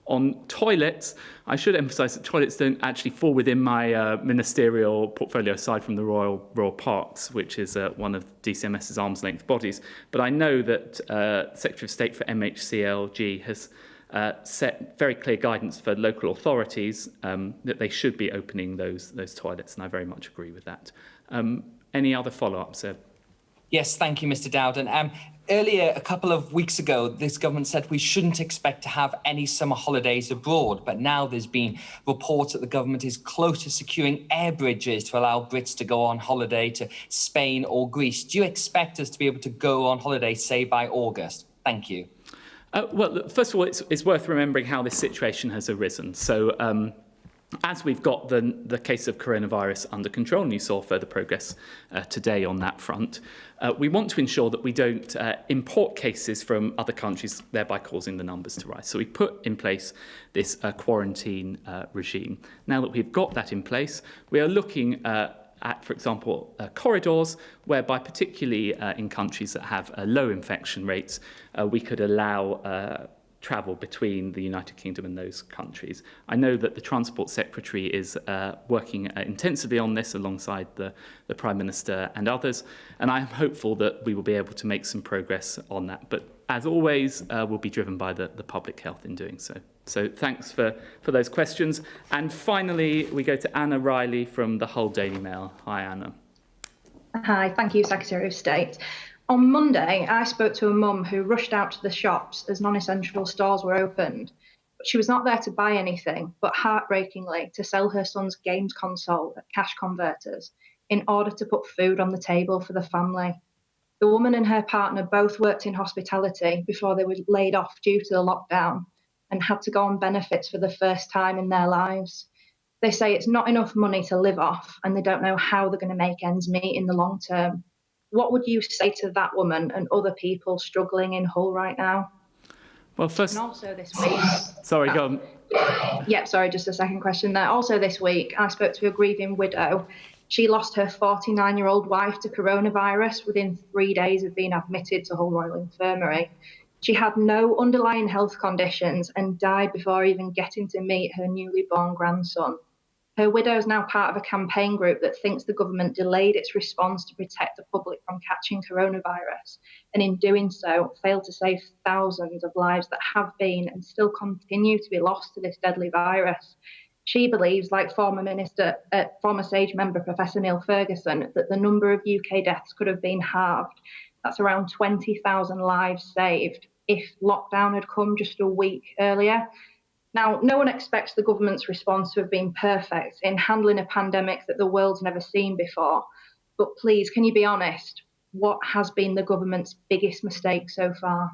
On toilets, I should emphasise that toilets don't actually fall within my ministerial portfolio aside from the Royal Parks, which is one of DCMS's arm's length bodies. But I know that Secretary of State for MHCLG has set very clear guidance for local authorities that they should be opening those toilets, and I very much agree with that. Any other follow-ups, Seb? Yes, thank you, Mr. Dowden. Earlier, a couple of weeks ago, this government said we shouldn't expect to have any summer holidays abroad, but now there's been reports that the government is close to securing air bridges to allow Brits to go on holiday to Spain or Greece. Do you expect us to be able to go on holiday, say, by August? Thank you. Well, first of all, it's worth remembering how this situation has arisen. So, as we've got the case of coronavirus under control, and you saw further progress today on that front, we want to ensure that we don't import cases from other countries, thereby causing the numbers to rise. So we put in place this quarantine regime. Now that we've got that in place, we are looking at, for example, corridors, whereby particularly in countries that have low infection rates, we could allow travel between the United Kingdom and those countries. I know that the Transport Secretary is working intensively on this alongside the Prime Minister and others, and I am hopeful that we will be able to make some progress on that. But as always, we'll be driven by the public health in doing so. So thanks for those questions. And finally, we go to Anna Riley from the Hull Daily Mail. Hi, Anna. Hi, thank you, Secretary of State. On Monday, I spoke to a mum who rushed out to the shops as non-essential stores were opened. But she was not there to buy anything, but heartbreakingly to sell her son's games console at cash converters in order to put food on the table for the family. The woman and her partner both worked in hospitality before they were laid off due to the lockdown and had to go on benefits for the first time in their lives. They say it's not enough money to live off and they don't know how they're going to make ends meet in the long term. What would you say to that woman and other people struggling in Hull right now? Well, first... And also this week... Sorry, go on. Yeah, sorry, just a second question there. Also this week, I spoke to a grieving widow. She lost her 49-year-old wife to coronavirus within 3 days of being admitted to Hull Royal Infirmary. She had no underlying health conditions and died before even getting to meet her newly born grandson. Her widow is now part of a campaign group that thinks the government delayed its response to protect the public from catching coronavirus, and in doing so, failed to save thousands of lives that have been and still continue to be lost to this deadly virus. She believes, like former SAGE member Professor Neil Ferguson, that the number of UK deaths could have been halved. That's around 20,000 lives saved if lockdown had come just a week earlier. Now, no one expects the government's response to have been perfect in handling a pandemic that the world's never seen before. But please, can you be honest? What has been the government's biggest mistake so far?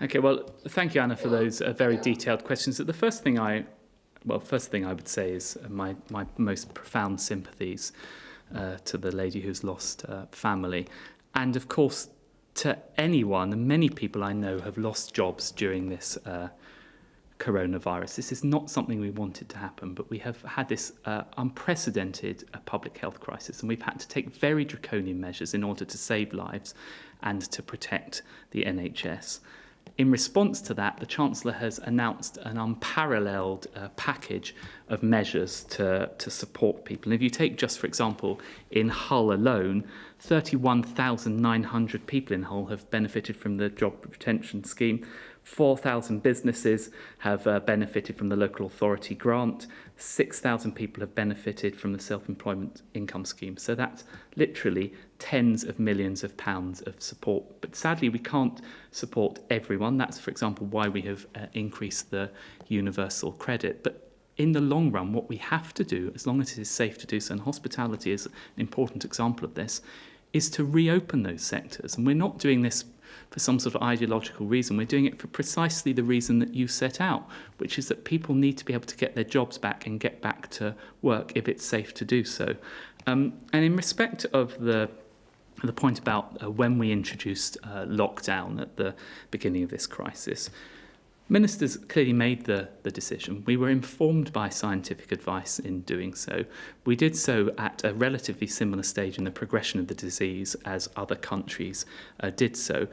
Okay, well, thank you, Anna, for those very detailed questions. The first thing I would say is my most profound sympathies to the lady who's lost family. And of course, to anyone, and many people I know have lost jobs during this coronavirus. This is not something we wanted to happen, but we have had this unprecedented public health crisis, and we've had to take very draconian measures in order to save lives and to protect the NHS. In response to that, the Chancellor has announced an unparalleled package of measures to support people. And if you take just, for example, in Hull alone, 31,900 people in Hull have benefited from the Job Retention Scheme. 4,000 businesses have benefited from the local authority grant. 6,000 people have benefited from the self-employment income scheme. So that's literally tens of millions of pounds of support. But sadly, we can't support everyone. That's, for example, why we have increased the universal credit. But in the long run, what we have to do, as long as it is safe to do so, and hospitality is an important example of this, is to reopen those sectors. And we're not doing this for some sort of ideological reason. We're doing it for precisely the reason that you set out, which is that people need to be able to get their jobs back and get back to work if it's safe to do so. And in respect of the point about when we introduced lockdown at the beginning of this crisis, ministers clearly made the decision. We were informed by scientific advice in doing so. We did so at a relatively similar stage in the progression of the disease as other countries did so.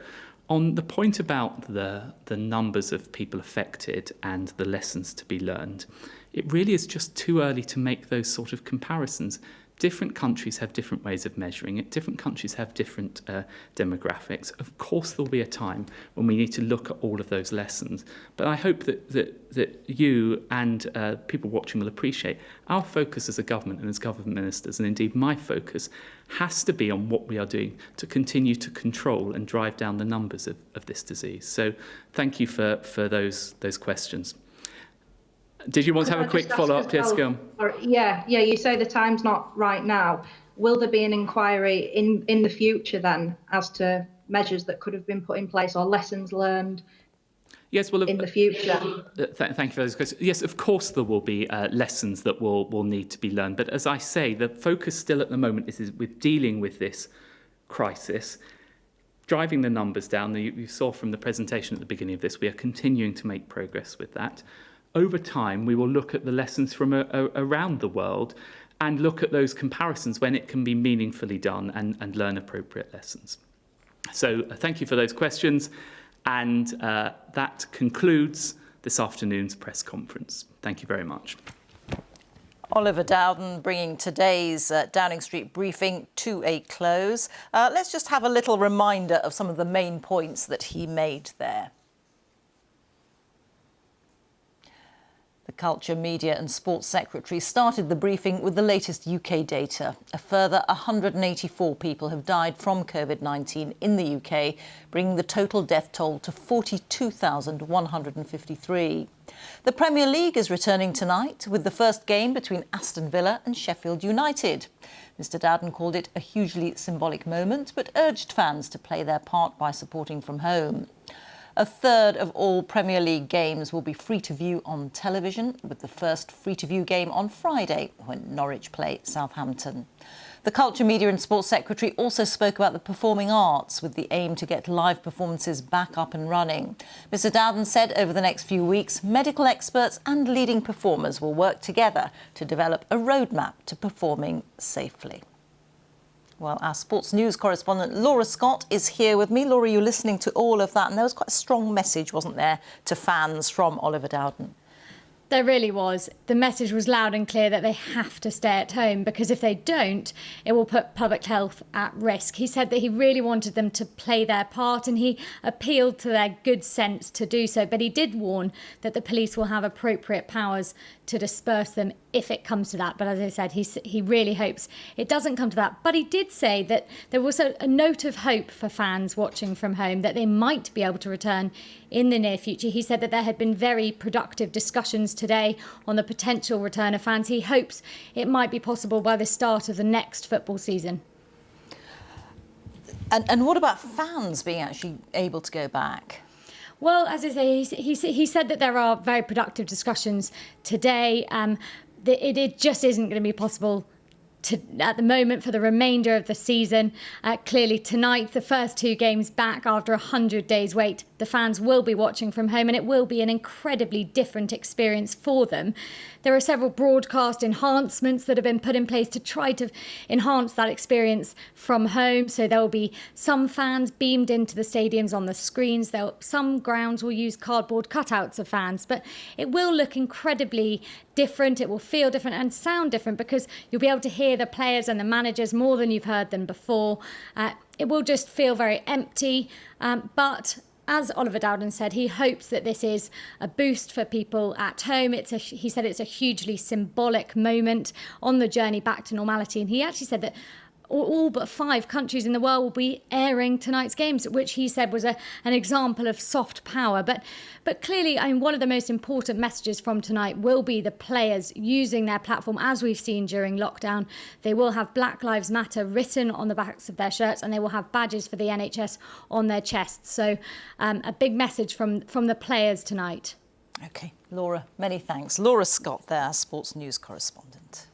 On the point about the numbers of people affected and the lessons to be learned, it really is just too early to make those sort of comparisons. Different countries have different ways of measuring it. Different countries have different demographics. Of course, there'll be a time when we need to look at all of those lessons. But I hope that you and people watching will appreciate our focus as a government and as government ministers, and indeed my focus, has to be on what we are doing to continue to control and drive down the numbers of this disease. So thank you for those questions. Did you want to have a quick follow-up? Yes, go on. Yeah, you say the time's not right now. Will there be an inquiry in the future then as to measures that could have been put in place or lessons learned? Yes, well, in the future. Thank you for those questions. Yes, of course there will be lessons that will need to be learned. But as I say, the focus still at the moment is with dealing with this crisis, driving the numbers down. You saw from the presentation at the beginning of this, we are continuing to make progress with that. Over time, we will look at the lessons from around the world and look at those comparisons when it can be meaningfully done and learn appropriate lessons. So thank you for those questions. And that concludes this afternoon's press conference. Thank you very much. Oliver Dowden bringing today's Downing Street briefing to a close. Let's just have a little reminder of some of the main points that he made there. The Culture, Media and Sports Secretary started the briefing with the latest UK data. A further 184 people have died from COVID-19 in the UK, bringing the total death toll to 42,153. The Premier League is returning tonight with the first game between Aston Villa and Sheffield United. Mr Dowden called it a hugely symbolic moment, but urged fans to play their part by supporting from home. A third of all Premier League games will be free to view on television, with the first free to view game on Friday when Norwich play Southampton. The Culture, Media and Sports Secretary also spoke about the performing arts with the aim to get live performances back up and running. Mr Dowden said over the next few weeks, medical experts and leading performers will work together to develop a roadmap to performing safely. Well, our sports news correspondent Laura Scott is here with me. Laura, you're listening to all of that, and there was quite a strong message, wasn't there, to fans from Oliver Dowden? There really was. The message was loud and clear that they have to stay at home, because if they don't, it will put public health at risk. He said that he really wanted them to play their part, and he appealed to their good sense to do so. But he did warn that the police will have appropriate powers to disperse them if it comes to that. But as I said, he really hopes it doesn't come to that. But he did say that there was a note of hope for fans watching from home, that they might be able to return in the near future. He said that there had been very productive discussions today on the potential return of fans. He hopes it might be possible by the start of the next football season. And what about fans being actually able to go back? Well, as I say, he said that there are very productive discussions today. It just isn't going to be possible at the moment for the remainder of the season. Clearly tonight, the first 2 games back after 100 days wait, the fans will be watching from home, and it will be an incredibly different experience for them. There are several broadcast enhancements that have been put in place to try to enhance that experience from home. So there will be some fans beamed into the stadiums on the screens. Some grounds will use cardboard cutouts of fans, but it will look incredibly different. It will feel different and sound different because you'll be able to hear the players and the managers more than you've heard them before. It will just feel very empty, but as Oliver Dowden said, he hopes that this is a boost for people at home. He said it's a hugely symbolic moment on the journey back to normality. And he actually said that all but 5 countries in the world will be airing tonight's games, which he said was an example of soft power. But clearly, I mean, one of the most important messages from tonight will be the players using their platform, as we've seen during lockdown. They will have Black Lives Matter written on the backs of their shirts, and they will have badges for the NHS on their chests. So a big message from the players tonight. OK, Laura, many thanks. Laura Scott there, Sports News correspondent.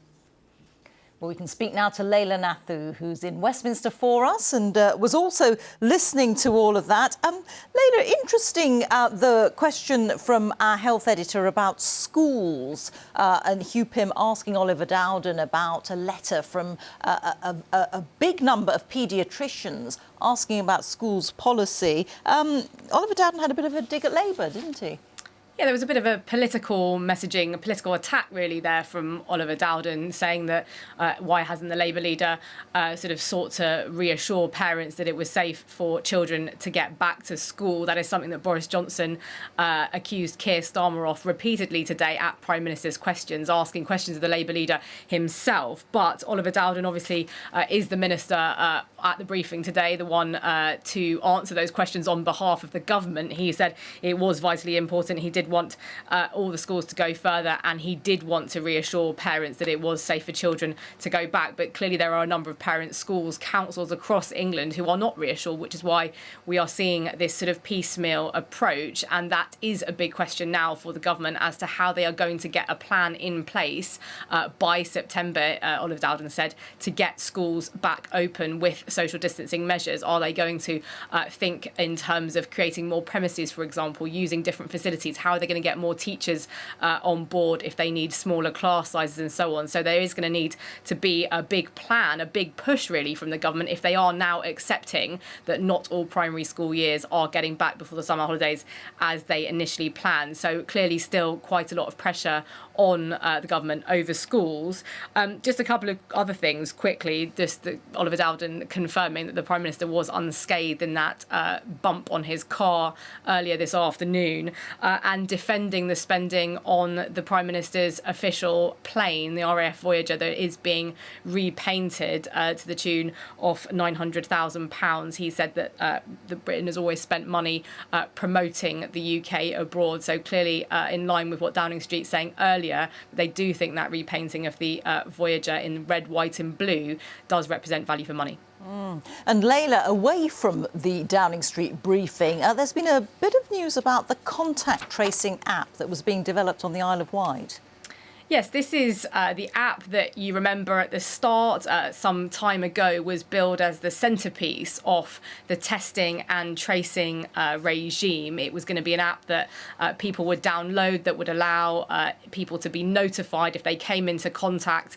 Well, we can speak now to Leila Nathu, who's in Westminster for us and was also listening to all of that. Leila, interesting, the question from our health editor about schools and Hugh Pym asking Oliver Dowden about a letter from a big number of paediatricians asking about schools policy. Oliver Dowden had a bit of a dig at Labour, didn't he? Yeah, there was a bit of a political messaging, a political attack really there from Oliver Dowden, saying that why hasn't the Labour leader sort of sought to reassure parents that it was safe for children to get back to school. That is something that Boris Johnson accused Keir Starmer of repeatedly today at Prime Minister's questions, asking questions of the Labour leader himself. But Oliver Dowden obviously is the minister at the briefing today, the one to answer those questions on behalf of the government. He said it was vitally important. He did want all the schools to go further, and he did want to reassure parents that it was safe for children to go back. But clearly there are a number of parents, schools, councils across England who are not reassured, which is why we are seeing this sort of piecemeal approach. And that is a big question now for the government as to how they are going to get a plan in place by September, Oliver Dowden said, to get schools back open with social distancing measures. Are they going to think in terms of creating more premises, for example, using different facilities? How are they going to get more teachers on board if they need smaller class sizes and so on? So there is going to need to be a big plan, a big push really from the government if they are now accepting that not all primary school years are getting back before the summer holidays as they initially planned. So clearly still quite a lot of pressure on the government over schools. Just a couple of other things quickly. Just Oliver Dowden confirming that the Prime Minister was unscathed in that bump on his car earlier this afternoon, and defending the spending on the Prime Minister's official plane, the RAF Voyager, that is being repainted to the tune of £900,000. He said that Britain has always spent money promoting the UK abroad. So clearly in line with what Downing Street saying earlier, they do think that repainting of the Voyager in red, white and blue does represent value for money. And Leila, away from the Downing Street briefing, there's been a bit of news about the contact tracing app that was being developed on the Isle of Wight. Yes, this is the app that you remember at the start some time ago was billed as the centrepiece of the testing and tracing regime. It was going to be an app that people would download that would allow people to be notified if they came into contact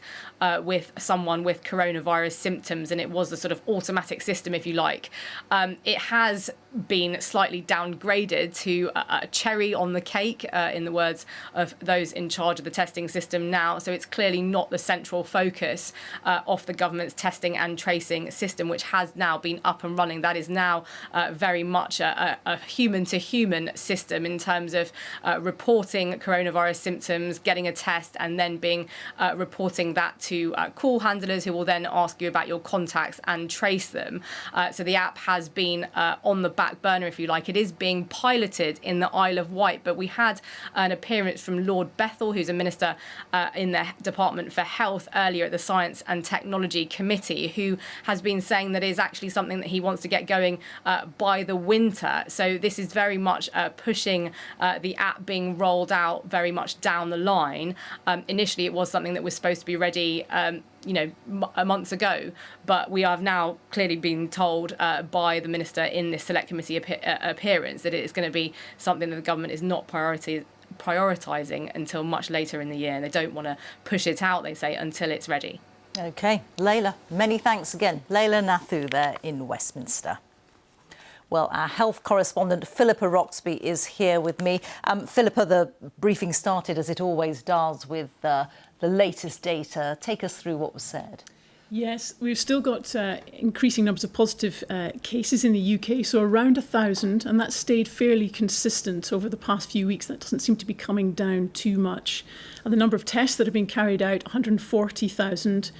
with someone with coronavirus symptoms, and it was a sort of automatic system, if you like. It has been slightly downgraded to a cherry on the cake, in the words of those in charge of the testing system now. So it's clearly not the central focus of the government's testing and tracing system, which has now been up and running. That is now very much a human-to-human system in terms of reporting coronavirus symptoms, getting a test, and then reporting that to call handlers who will then ask you about your contacts and trace them. So the app has been on the back burner, if you like. It is being piloted in the Isle of Wight, but we had an appearance from Lord Bethell, who's a minister in the Department for Health earlier at the Science and Technology Committee, who has been saying that it is actually something that he wants to get going by the winter. So this is very much pushing the app being rolled out very much down the line. Initially, it was something that was supposed to be ready months ago, but we have now clearly been told by the Minister in this Select Committee appearance that it is going to be something that the government is not prioritising until much later in the year, and they don't want to push it out, they say, until it's ready. OK, Layla, many thanks again. Layla Nathu there in Westminster. Well, our health correspondent Philippa Roxby is here with me. Philippa, the briefing started, as it always does, with the latest data. Take us through what was said. Yes, we've still got increasing numbers of positive cases in the UK, so around 1,000, and that's stayed fairly consistent over the past few weeks. That doesn't seem to be coming down too much. And the number of tests that have been carried out, 140,000.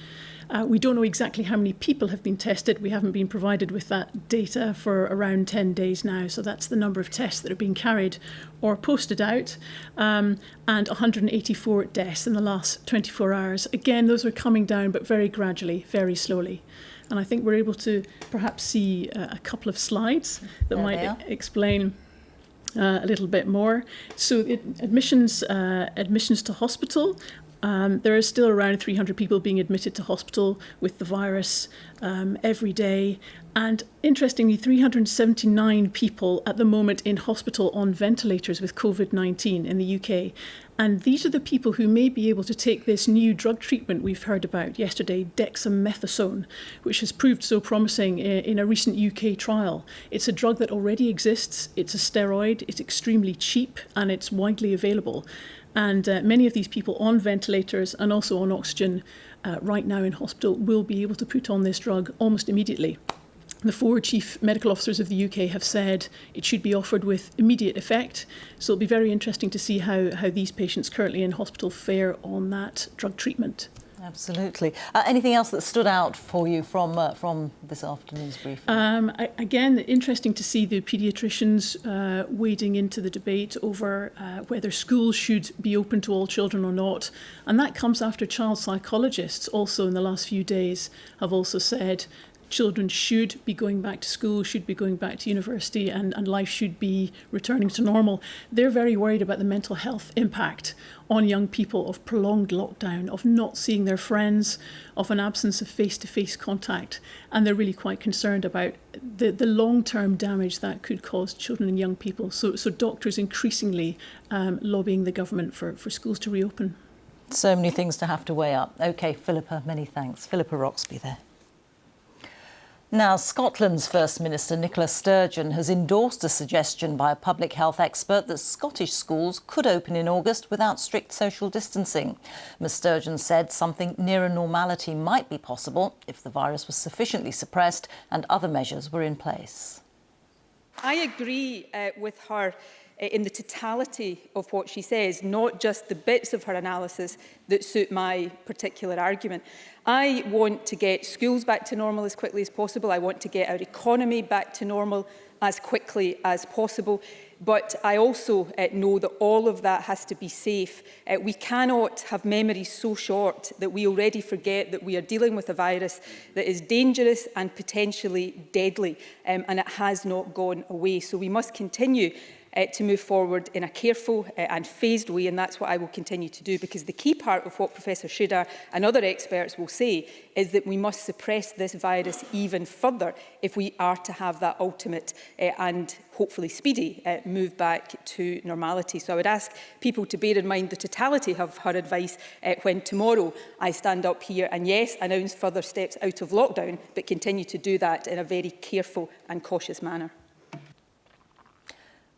We don't know exactly how many people have been tested. We haven't been provided with that data for around 10 days now. So that's the number of tests that have been carried or posted out, and 184 deaths in the last 24 hours. Again, those are coming down, but very gradually, very slowly. And I think we're able to perhaps see a couple of slides that might explain a little bit more. So admissions to hospital. There are still around 300 people being admitted to hospital with the virus every day. And interestingly, 379 people at the moment in hospital on ventilators with COVID-19 in the UK. And these are the people who may be able to take this new drug treatment we've heard about yesterday, dexamethasone, which has proved so promising in a recent UK trial. It's a drug that already exists. It's a steroid. It's extremely cheap and it's widely available. And many of these people on ventilators and also on oxygen right now in hospital will be able to put on this drug almost immediately. The 4 chief medical officers of the UK have said it should be offered with immediate effect. So it'll be very interesting to see how these patients currently in hospital fare on that drug treatment. Absolutely. Anything else that stood out for you from this afternoon's briefing? Again, interesting to see the paediatricians wading into the debate over whether schools should be open to all children or not. And that comes after child psychologists also in the last few days have also said children should be going back to school, should be going back to university, and life should be returning to normal. They're very worried about the mental health impact on young people of prolonged lockdown, of not seeing their friends, of an absence of face-to-face contact. And they're really quite concerned about the long-term damage that could cause children and young people. So doctors increasingly lobbying the government for schools to reopen. So many things to have to weigh up. OK, Philippa, many thanks. Philippa Roxby there. Now, Scotland's First Minister Nicola Sturgeon has endorsed a suggestion by a public health expert that Scottish schools could open in August without strict social distancing. Ms Sturgeon said something nearer normality might be possible if the virus was sufficiently suppressed and other measures were in place. I agree with her in the totality of what she says, not just the bits of her analysis that suit my particular argument. I want to get schools back to normal as quickly as possible. I want to get our economy back to normal as quickly as possible. But I also know that all of that has to be safe. We cannot have memories so short that we already forget that we are dealing with a virus that is dangerous and potentially deadly, and it has not gone away. So we must continue to move forward in a careful and phased way, and that's what I will continue to do, because the key part of what Professor Sridhar and other experts will say is that we must suppress this virus even further if we are to have that ultimate and hopefully speedy move back to normality. So I would ask people to bear in mind the totality of her advice when tomorrow I stand up here and, yes, announce further steps out of lockdown, but continue to do that in a very careful and cautious manner.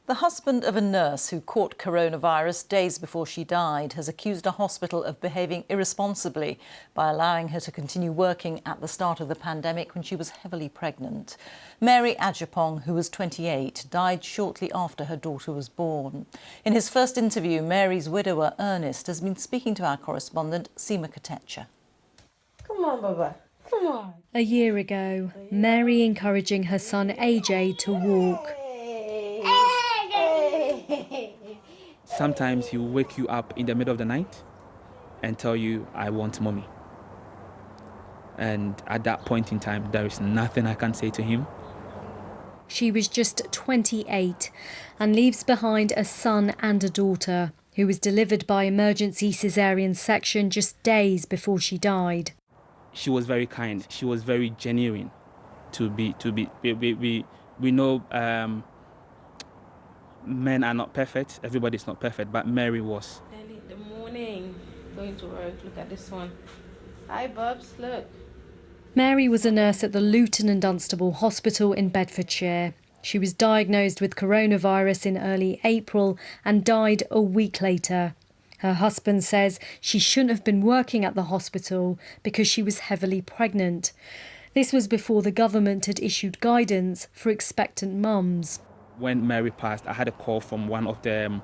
The husband of a nurse who caught coronavirus days before she died has accused a hospital of behaving irresponsibly by allowing her to continue working at the start of the pandemic when she was heavily pregnant. Mary Ajapong, who was 28, died shortly after her daughter was born. In his first interview, Mary's widower, Ernest, has been speaking to our correspondent, Seema Katecha. Come on, Baba. Come on. A year ago, Mary encouraging her son AJ to walk. Sometimes he will wake you up in the middle of the night and tell you, I want mommy. And at that point in time, there is nothing I can say to him. She was just 28 and leaves behind a son and a daughter who was delivered by emergency caesarean section just days before she died. She was very kind. She was very genuine. We know men are not perfect. Everybody's not perfect, but Mary was. Early in the morning, going to work. Look at this one. Hi, Bubs. Look. Mary was a nurse at the Luton and Dunstable Hospital in Bedfordshire. She was diagnosed with coronavirus in early April and died a week later. Her husband says she shouldn't have been working at the hospital because she was heavily pregnant. This was before the government had issued guidance for expectant mums. When Mary passed, I had a call from one of the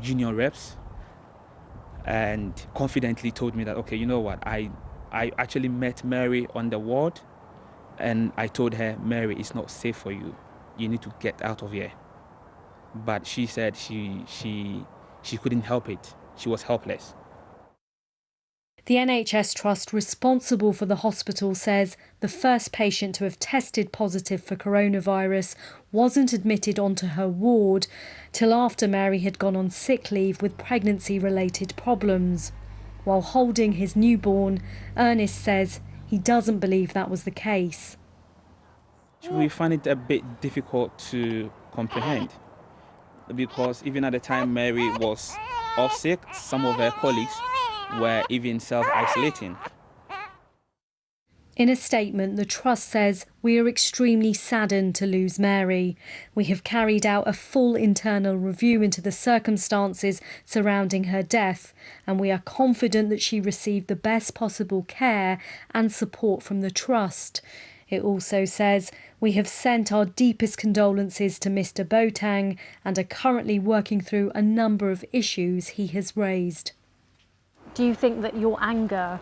union reps and confidently told me that, okay, you know what, I actually met Mary on the ward and I told her, Mary, it's not safe for you. You need to get out of here. But she said she couldn't help it. She was helpless. The NHS Trust responsible for the hospital says the first patient to have tested positive for coronavirus wasn't admitted onto her ward till after Mary had gone on sick leave with pregnancy-related problems. While holding his newborn, Ernest says he doesn't believe that was the case. We find it a bit difficult to comprehend because even at the time Mary was off sick, some of her colleagues were even self-isolating. In a statement, the Trust says, "We are extremely saddened to lose Mary. We have carried out a full internal review into the circumstances surrounding her death, and we are confident that she received the best possible care and support from the Trust." It also says, "We have sent our deepest condolences to Mr. Boateng and are currently working through a number of issues he has raised." Do you think that your anger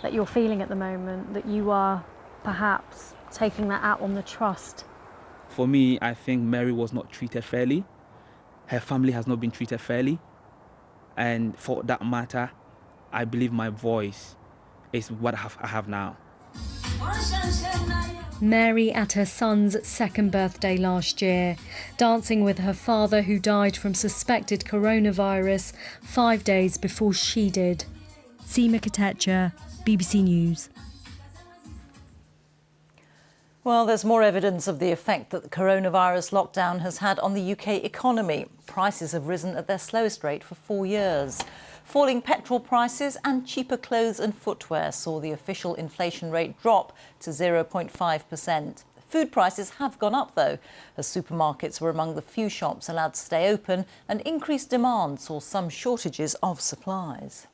that you're feeling at the moment, that you are perhaps taking that out on the Trust? For me, I think Mary was not treated fairly. Her family has not been treated fairly. And for that matter, I believe my voice is what I have now. Mary at her son's second birthday last year, dancing with her father who died from suspected coronavirus 5 days before she did. Seema Katecha, BBC News. Well, there's more evidence of the effect that the coronavirus lockdown has had on the UK economy. Prices have risen at their slowest rate for 4 years. Falling petrol prices and cheaper clothes and footwear saw the official inflation rate drop to 0.5%. Food prices have gone up, though, as supermarkets were among the few shops allowed to stay open, and increased demand saw some shortages of supplies.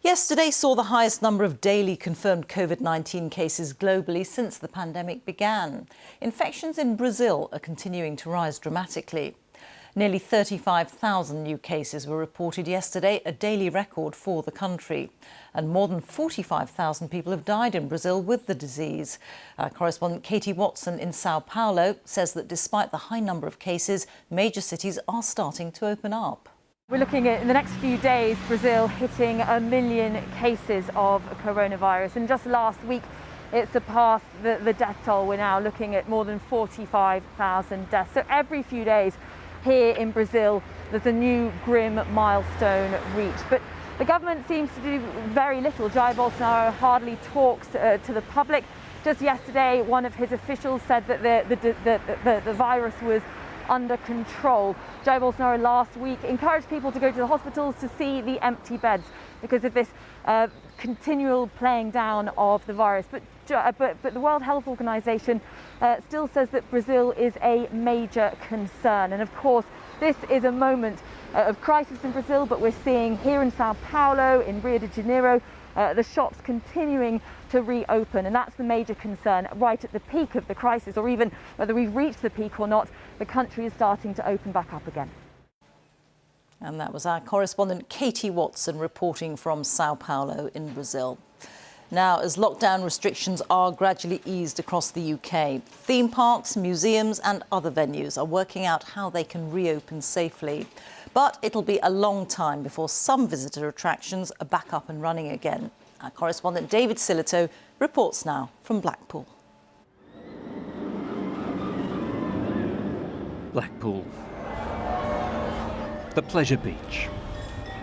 Yesterday saw the highest number of daily confirmed COVID-19 cases globally since the pandemic began. Infections in Brazil are continuing to rise dramatically. Nearly 35,000 new cases were reported yesterday, a daily record for the country. And more than 45,000 people have died in Brazil with the disease. Our correspondent Katie Watson in Sao Paulo says that despite the high number of cases, major cities are starting to open up. We're looking at, in the next few days, Brazil hitting 1 million cases of coronavirus. And just last week, it surpassed the death toll. We're now looking at more than 45,000 deaths. So every few days here in Brazil, there's a new grim milestone reached. But the government seems to do very little. Jair Bolsonaro hardly talks to the public. Just yesterday, one of his officials said that the virus was under control. Jair Bolsonaro last week encouraged people to go to the hospitals to see the empty beds because of this continual playing down of the virus. But the World Health Organization still says that Brazil is a major concern. And of course, this is a moment of crisis in Brazil, but we're seeing here in Sao Paulo, in Rio de Janeiro, the shops continuing to reopen, and that's the major concern. Right at the peak of the crisis, or even whether we've reached the peak or not, the country is starting to open back up again. And that was our correspondent Katie Watson reporting from Sao Paulo in Brazil. Now, as lockdown restrictions are gradually eased across the UK, theme parks, museums and other venues are working out how they can reopen safely. But it'll be a long time before some visitor attractions are back up and running again. Our correspondent David Sillito reports now from Blackpool. Blackpool. The Pleasure Beach.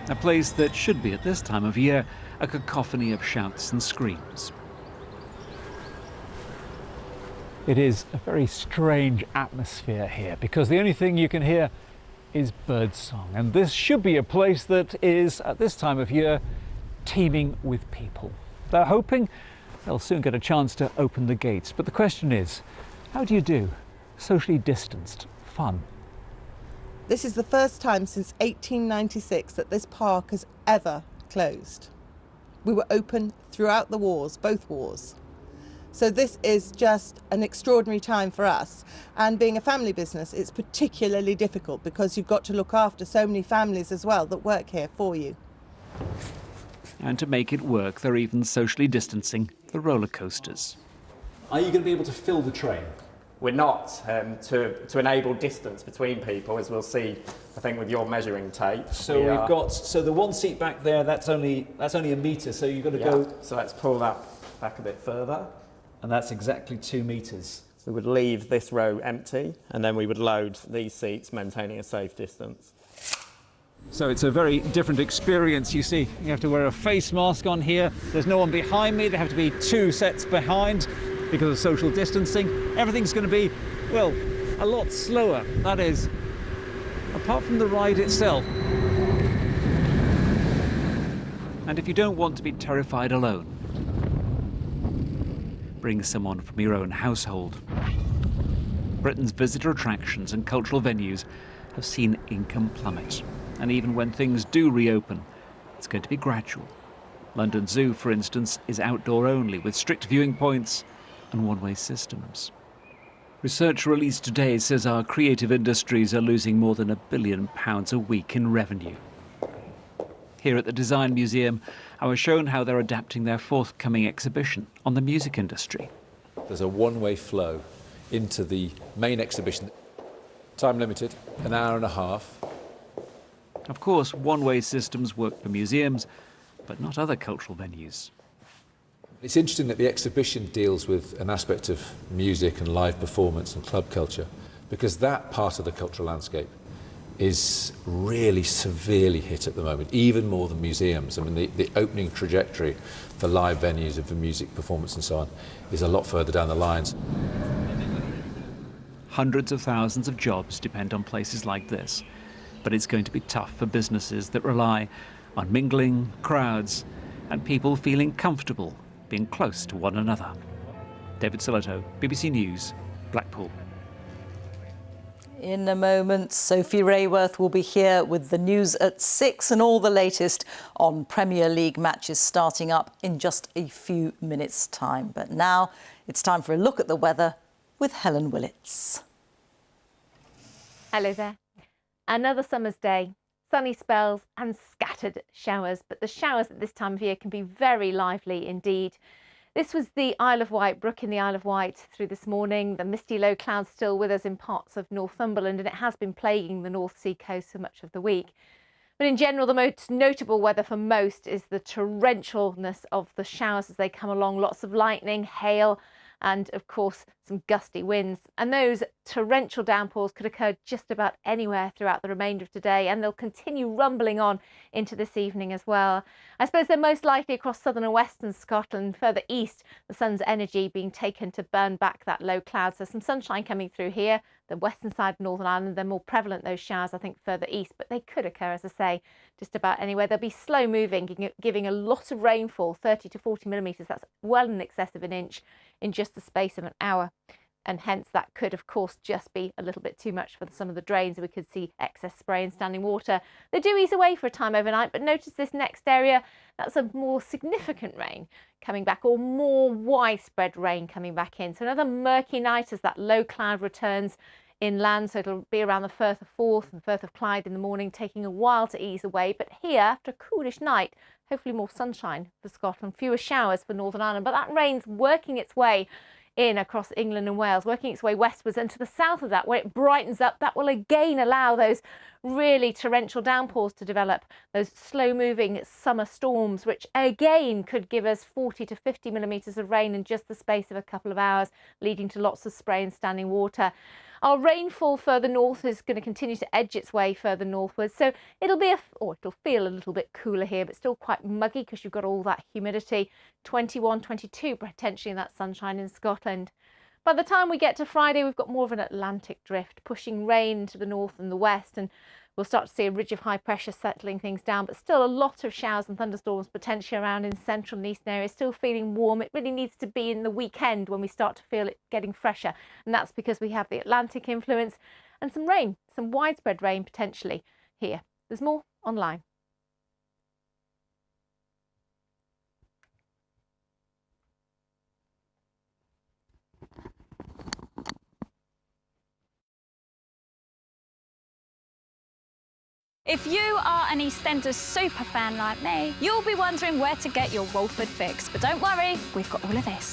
A place that should be at this time of year a cacophony of shouts and screams. It is a very strange atmosphere here because the only thing you can hear is birdsong, and this should be a place that is at this time of year teeming with people. They're hoping they'll soon get a chance to open the gates, but the question is, how do you do socially distanced fun? This is the first time since 1896 that this park has ever closed. We were open throughout the wars, both wars. So this is just an extraordinary time for us. And being a family business, it's particularly difficult because you've got to look after so many families as well that work here for you. And to make it work, they're even socially distancing the roller coasters. Are you going to be able to fill the train? We're not, to enable distance between people, as we'll see, I think, with your measuring tape. So we've got, so the one seat back there, that's only a metre, so you've got to go... So let's pull that back a bit further. And that's exactly 2 metres. So we would leave this row empty, and then we would load these seats, maintaining a safe distance. So it's a very different experience. You see, you have to wear a face mask on here. There's no one behind me. There have to be 2 sets behind because of social distancing. Everything's going to be, well, a lot slower. That is, apart from the ride itself. And if you don't want to be terrified alone, bring someone from your own household. Britain's visitor attractions and cultural venues have seen income plummet. And even when things do reopen, it's going to be gradual. London Zoo, for instance, is outdoor only with strict viewing points and one-way systems. Research released today says our creative industries are losing more than £1 billion a week in revenue. Here at the Design Museum, I was shown how they're adapting their forthcoming exhibition on the music industry. There's a one-way flow into the main exhibition. Time limited, an hour and a half. Of course, one-way systems work for museums, but not other cultural venues. It's interesting that the exhibition deals with an aspect of music and live performance and club culture, because that part of the cultural landscape is really severely hit at the moment, even more than museums. I mean, the opening trajectory for live venues and for music performance and so on is a lot further down the lines. Hundreds of thousands of jobs depend on places like this, but it's going to be tough for businesses that rely on mingling, crowds, and people feeling comfortable being close to one another. David Sillito, BBC News, Blackpool. In a moment, Sophie Rayworth will be here with the news at 6 and all the latest on Premier League matches starting up in just a few minutes' time. But now it's time for a look at the weather with Helen Willits. Hello there. Another summer's day, sunny spells and scattered showers. But the showers at this time of year can be very lively indeed. This was the Isle of Wight, Brook in the Isle of Wight through this morning. The misty low clouds still with us in parts of Northumberland, and it has been plaguing the North Sea coast for much of the week. But in general, the most notable weather for most is the torrentialness of the showers as they come along. Lots of lightning, hail, and of course some gusty winds. And those torrential downpours could occur just about anywhere throughout the remainder of today, and they'll continue rumbling on into this evening as well. I suppose they're most likely across southern and western Scotland. Further east, the sun's energy being taken to burn back that low cloud. So some sunshine coming through here, the western side of Northern Ireland. They're more prevalent, those showers, I think, further east, but they could occur, as I say, just about anywhere. They'll be slow moving, giving a lot of rainfall, 30 to 40 millimetres. That's well in excess of an inch in just the space of an hour. And hence that could, of course, just be a little bit too much for some of the drains. We could see excess spray and standing water. They do ease away for a time overnight, but notice this next area, that's a more significant rain coming back, or more widespread rain coming back in. So another murky night as that low cloud returns inland. So it'll be around the Firth of Forth and Firth of Clyde in the morning, taking a while to ease away. But here, after a coolish night, hopefully more sunshine for Scotland, fewer showers for Northern Ireland. But that rain's working its way in across England and Wales, working its way westwards and to the south of that, where it brightens up. That will again allow those really torrential downpours to develop, those slow-moving summer storms, which again could give us 40 to 50 millimetres of rain in just the space of a couple of hours, leading to lots of spray and standing water. Our rainfall further north is going to continue to edge its way further northwards, so it'll feel a little bit cooler here, but still quite muggy because you've got all that humidity. 21, 22 potentially in that sunshine in Scotland. By the time we get to Friday, we've got more of an Atlantic drift, pushing rain to the north and the west, and we'll start to see a ridge of high pressure settling things down, but still a lot of showers and thunderstorms potentially around in central and eastern areas, still feeling warm. It really needs to be in the weekend when we start to feel it getting fresher, and that's because we have the Atlantic influence and some rain, some widespread rain potentially here. There's more online. If you are an EastEnders super fan like me, you'll be wondering where to get your Walford fix. But don't worry, we've got all of this.